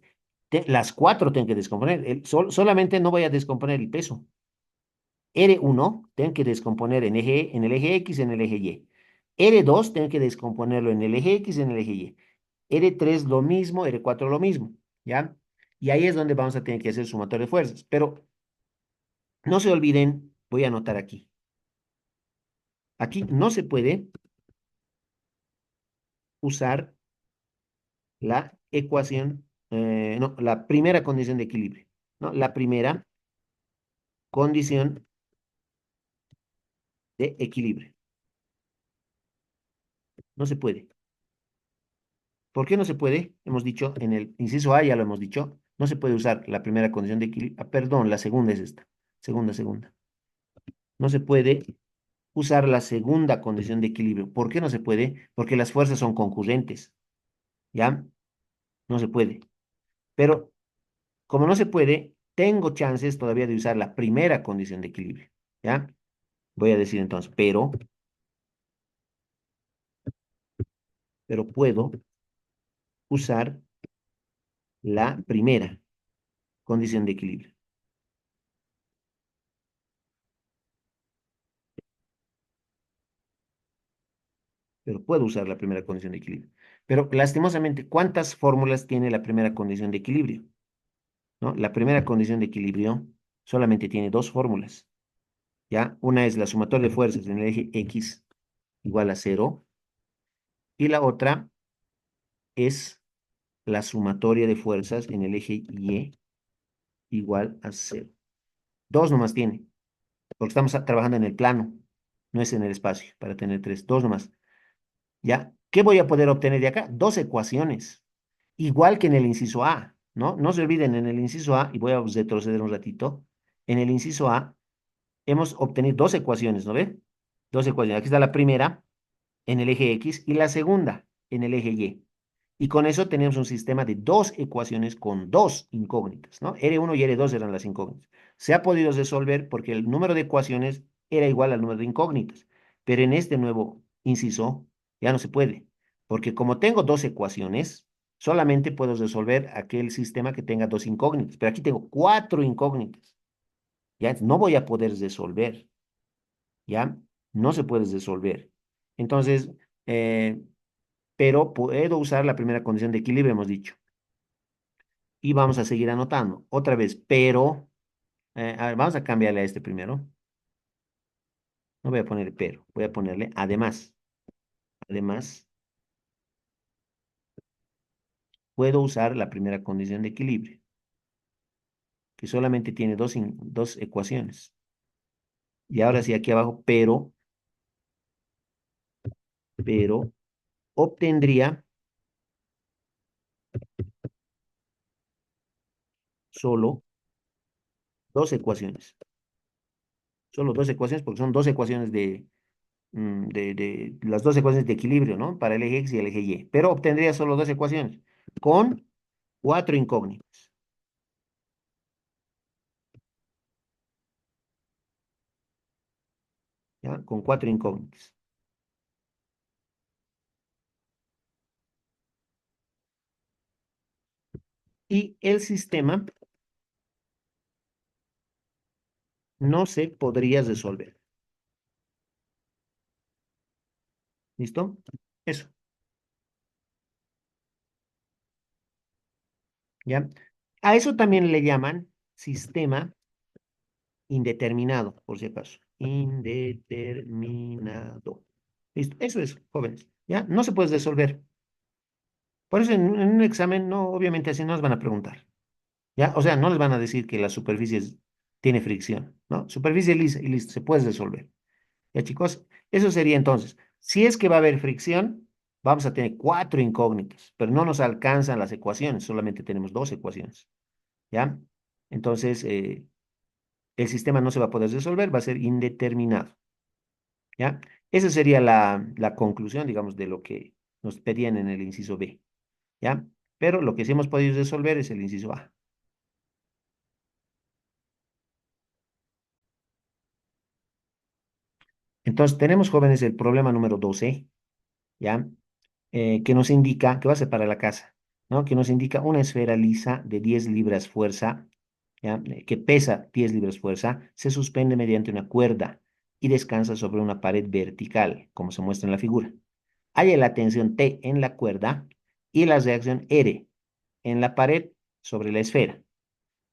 Las cuatro tengo que descomponer. Solamente no voy a descomponer el peso. R1 tengo que descomponer en el eje X, en el eje Y. R2 tengo que descomponerlo en el eje X, en el eje Y. R3 lo mismo, R4 lo mismo. ¿Ya? Y ahí es donde vamos a tener que hacer sumatorio de fuerzas. Pero no se olviden, voy a anotar aquí. Aquí no se puede usar la ecuación, no, la primera condición de equilibrio, ¿no? La primera condición de equilibrio. No se puede. ¿Por qué no se puede? Hemos dicho en el inciso A, ya lo hemos dicho, no se puede usar la primera condición de equilibrio. Perdón, la segunda es esta. Segunda. No se puede usar la segunda condición de equilibrio. ¿Por qué no se puede? Porque las fuerzas son concurrentes. ¿Ya? No se puede. Pero como no se puede, tengo chances todavía de usar la primera condición de equilibrio. ¿Ya? Voy a decir entonces, pero puedo usar la primera condición de equilibrio. Pero puedo usar la primera condición de equilibrio. Pero lastimosamente, ¿cuántas fórmulas tiene la primera condición de equilibrio? ¿No? La primera condición de equilibrio solamente tiene dos fórmulas. ¿Ya? Una es la sumatoria de fuerzas en el eje X igual a cero y la otra es la sumatoria de fuerzas en el eje Y igual a cero. Dos nomás tiene, porque estamos trabajando en el plano, no es en el espacio, para tener tres, dos nomás. ¿Ya? ¿Qué voy a poder obtener de acá? Dos ecuaciones, igual que en el inciso A, ¿no? No se olviden, en el inciso A, y voy a retroceder un ratito, en el inciso A hemos obtenido dos ecuaciones, ¿no ve? Dos ecuaciones. Aquí está la primera en el eje X y la segunda en el eje Y. Y con eso tenemos un sistema de dos ecuaciones con dos incógnitas, ¿no? R1 y R2 eran las incógnitas. Se ha podido resolver porque el número de ecuaciones era igual al número de incógnitas. Pero en este nuevo inciso ya no se puede. Porque como tengo dos ecuaciones, Solamente puedo resolver aquel sistema que tenga dos incógnitas, pero aquí tengo cuatro incógnitas. ¿Ya? No voy a poder resolver, ¿ya? No se puede resolver. Entonces, eh, pero puedo usar la primera condición de equilibrio, hemos dicho. Y vamos a seguir anotando. Otra vez, pero, a ver, vamos a cambiarle a este primero. No voy a ponerle pero, voy a ponerle además. Además, puedo usar la primera condición de equilibrio, que solamente tiene dos ecuaciones. Y ahora sí, aquí abajo, pero obtendría solo dos ecuaciones. Solo dos ecuaciones, porque son dos ecuaciones de las dos ecuaciones de equilibrio, ¿no? Para el eje X y el eje Y. Pero obtendría solo dos ecuaciones con cuatro incógnitas, ¿ya? Con cuatro incógnitas. Y el sistema no se podría resolver. ¿Listo? Eso, ¿ya? A eso también le llaman sistema indeterminado, por si acaso. Indeterminado. Listo, eso es, jóvenes. ¿Ya? No se puede resolver. Por eso en un examen, no, obviamente así no nos van a preguntar. ¿Ya? O sea, no les van a decir que la superficie tiene fricción, ¿no? Superficie lisa y listo, se puede resolver. ¿Ya, chicos? Eso sería entonces. Si es que va a haber fricción, vamos a tener cuatro incógnitas, pero no nos alcanzan las ecuaciones, solamente tenemos dos ecuaciones. ¿Ya? Entonces, el sistema no se va a poder resolver, va a ser indeterminado. ¿Ya? Esa sería la conclusión, digamos, de lo que nos pedían en el inciso B. ¿Ya? Pero lo que sí hemos podido resolver es el inciso A. Entonces, tenemos, jóvenes, el problema número 12, ¿ya? Que nos indica, que va a ser para la casa, ¿no? Que nos indica una esfera lisa de 10 libras fuerza, ¿ya? Que pesa 10 libras fuerza, se suspende mediante una cuerda y descansa sobre una pared vertical, como se muestra en la figura. Haya la tensión T en la cuerda y la reacción R en la pared sobre la esfera,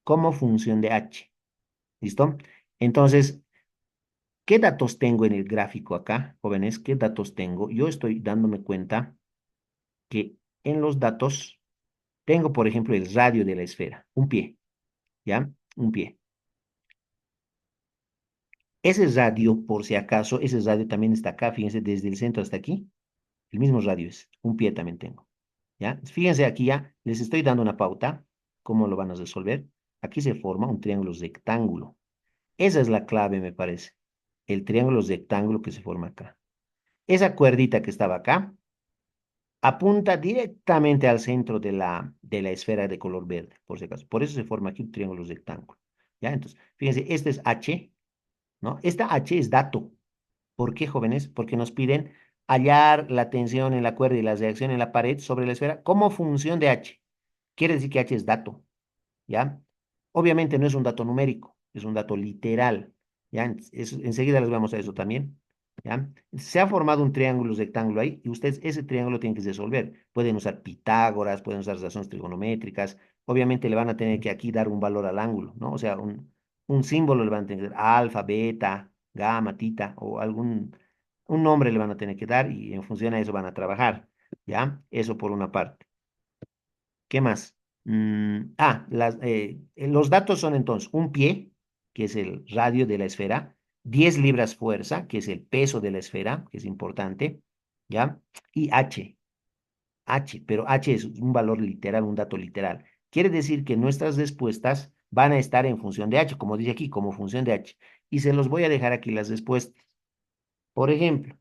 como función de H. ¿Listo? Entonces, ¿qué datos tengo en el gráfico acá, jóvenes? ¿Qué datos tengo? Yo estoy dándome cuenta que en los datos tengo, por ejemplo, el radio de la esfera, un pie, ¿ya? Un pie. Ese radio, por si acaso, ese radio también está acá, fíjense, desde el centro hasta aquí, el mismo radio es, un pie también tengo, ¿ya? Fíjense aquí ya, les estoy dando una pauta, ¿cómo lo van a resolver? Aquí se forma un triángulo rectángulo. Esa es la clave, me parece. El triángulo rectángulo que se forma acá. Esa cuerdita que estaba acá apunta directamente al centro de la esfera de color verde, por si acaso. Por eso se forma aquí un triángulo rectángulo. ¿Ya? Entonces, fíjense, este es H, ¿no? Esta H es dato. ¿Por qué, jóvenes? Porque nos piden hallar la tensión en la cuerda y la reacción en la pared sobre la esfera como función de H. Quiere decir que H es dato. ¿Ya? Obviamente no es un dato numérico, es un dato literal, ¿ya? Enseguida les vamos a eso también, ¿ya? Se ha formado un triángulo rectángulo ahí y ustedes ese triángulo tienen que resolver. Pueden usar Pitágoras, pueden usar razones trigonométricas, obviamente le van a tener que aquí dar un valor al ángulo, ¿no? O sea, un símbolo le van a tener que dar, alfa, beta, gamma, tita, o un nombre le van a tener que dar y en función a eso van a trabajar, ¿ya? Eso por una parte. ¿Qué más? Los datos son entonces un pie, que es el radio de la esfera, 10 libras fuerza, que es el peso de la esfera, que es importante, ¿ya? Y pero H es un valor literal, un dato literal. Quiere decir que nuestras respuestas van a estar en función de H, como dice aquí, como función de H. Y se los voy a dejar aquí las respuestas. Por ejemplo,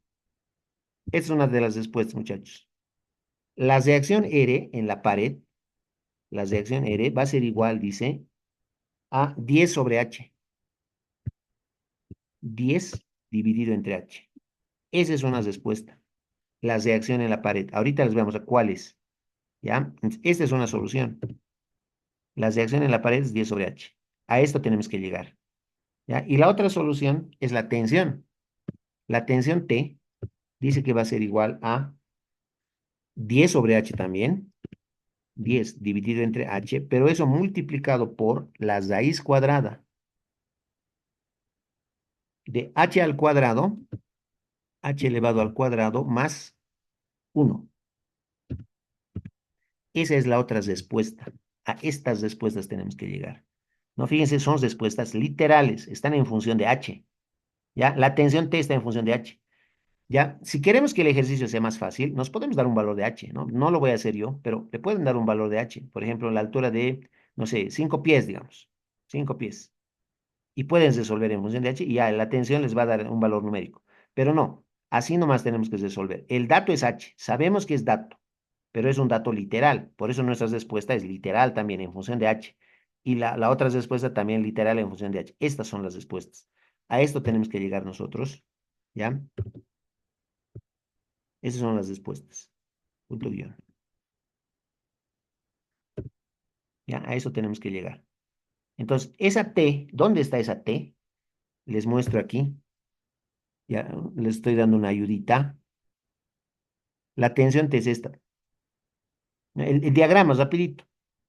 esta es una de las respuestas, muchachos. La reacción R en la pared, la reacción R va a ser igual, dice, a 10 sobre H. 10 dividido entre H. Esa es una respuesta. La reacción en la pared. Ahorita les vamos a cuál es. ¿ya? Entonces, esta es una solución. La reacción en la pared es 10 sobre H. A esto tenemos que llegar, ¿ya? Y la otra solución es la tensión. La tensión T dice que va a ser igual a 10 sobre H también, 10 dividido entre H, pero eso multiplicado por la raíz cuadrada de H al cuadrado, H elevado al cuadrado más 1. Esa es la otra respuesta. A estas respuestas tenemos que llegar. No, fíjense, son respuestas literales, están en función de H. ¿Ya? La tensión T está en función de H. ¿Ya? Si queremos que el ejercicio sea más fácil, nos podemos dar un valor de H, ¿no? No lo voy a hacer yo, pero le pueden dar un valor de H. Por ejemplo, la altura de, no sé, 5 pies, digamos. 5 pies. Y pueden resolver en función de H y ya la tensión les va a dar un valor numérico. Pero no, así nomás tenemos que resolver. El dato es H. Sabemos que es dato, pero es un dato literal. Por eso nuestra respuesta es literal también en función de H. Y la otra respuesta también literal en función de H. Estas son las respuestas. A esto tenemos que llegar nosotros. ¿Ya? Esas son las respuestas. Punto guión. ¿Ya? A eso tenemos que llegar. Entonces, esa T, ¿dónde está esa T? Les muestro aquí. Ya les estoy dando una ayudita. La tensión T es esta. El diagrama, rapidito.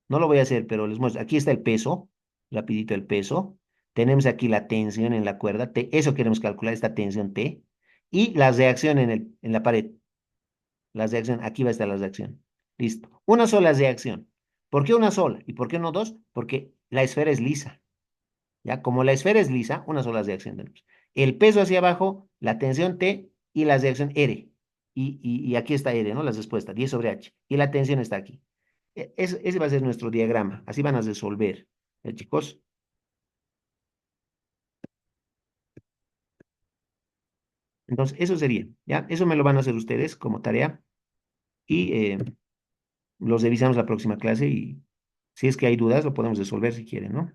No lo voy a hacer, pero les muestro. Aquí está el peso, rapidito el peso. Tenemos aquí la tensión en la cuerda, T, eso queremos calcular, esta tensión T. Y la reacción en la pared. La reacción, aquí va a estar la reacción. Listo. Una sola reacción. ¿Por qué una sola? ¿Y por qué no dos? Porque la esfera es lisa. ¿Ya? Como la esfera es lisa, una sola reacción tenemos. El peso hacia abajo, la tensión T y la reacción R. Y aquí está R, ¿no? La respuesta, 10 sobre H. Y la tensión está aquí. Ese va a ser nuestro diagrama. Así van a resolver. ¿Ya, chicos? Entonces, eso sería. ¿Ya? Eso me lo van a hacer ustedes como tarea. Y los revisamos la próxima clase. Y si es que hay dudas, lo podemos resolver si quieren, ¿no?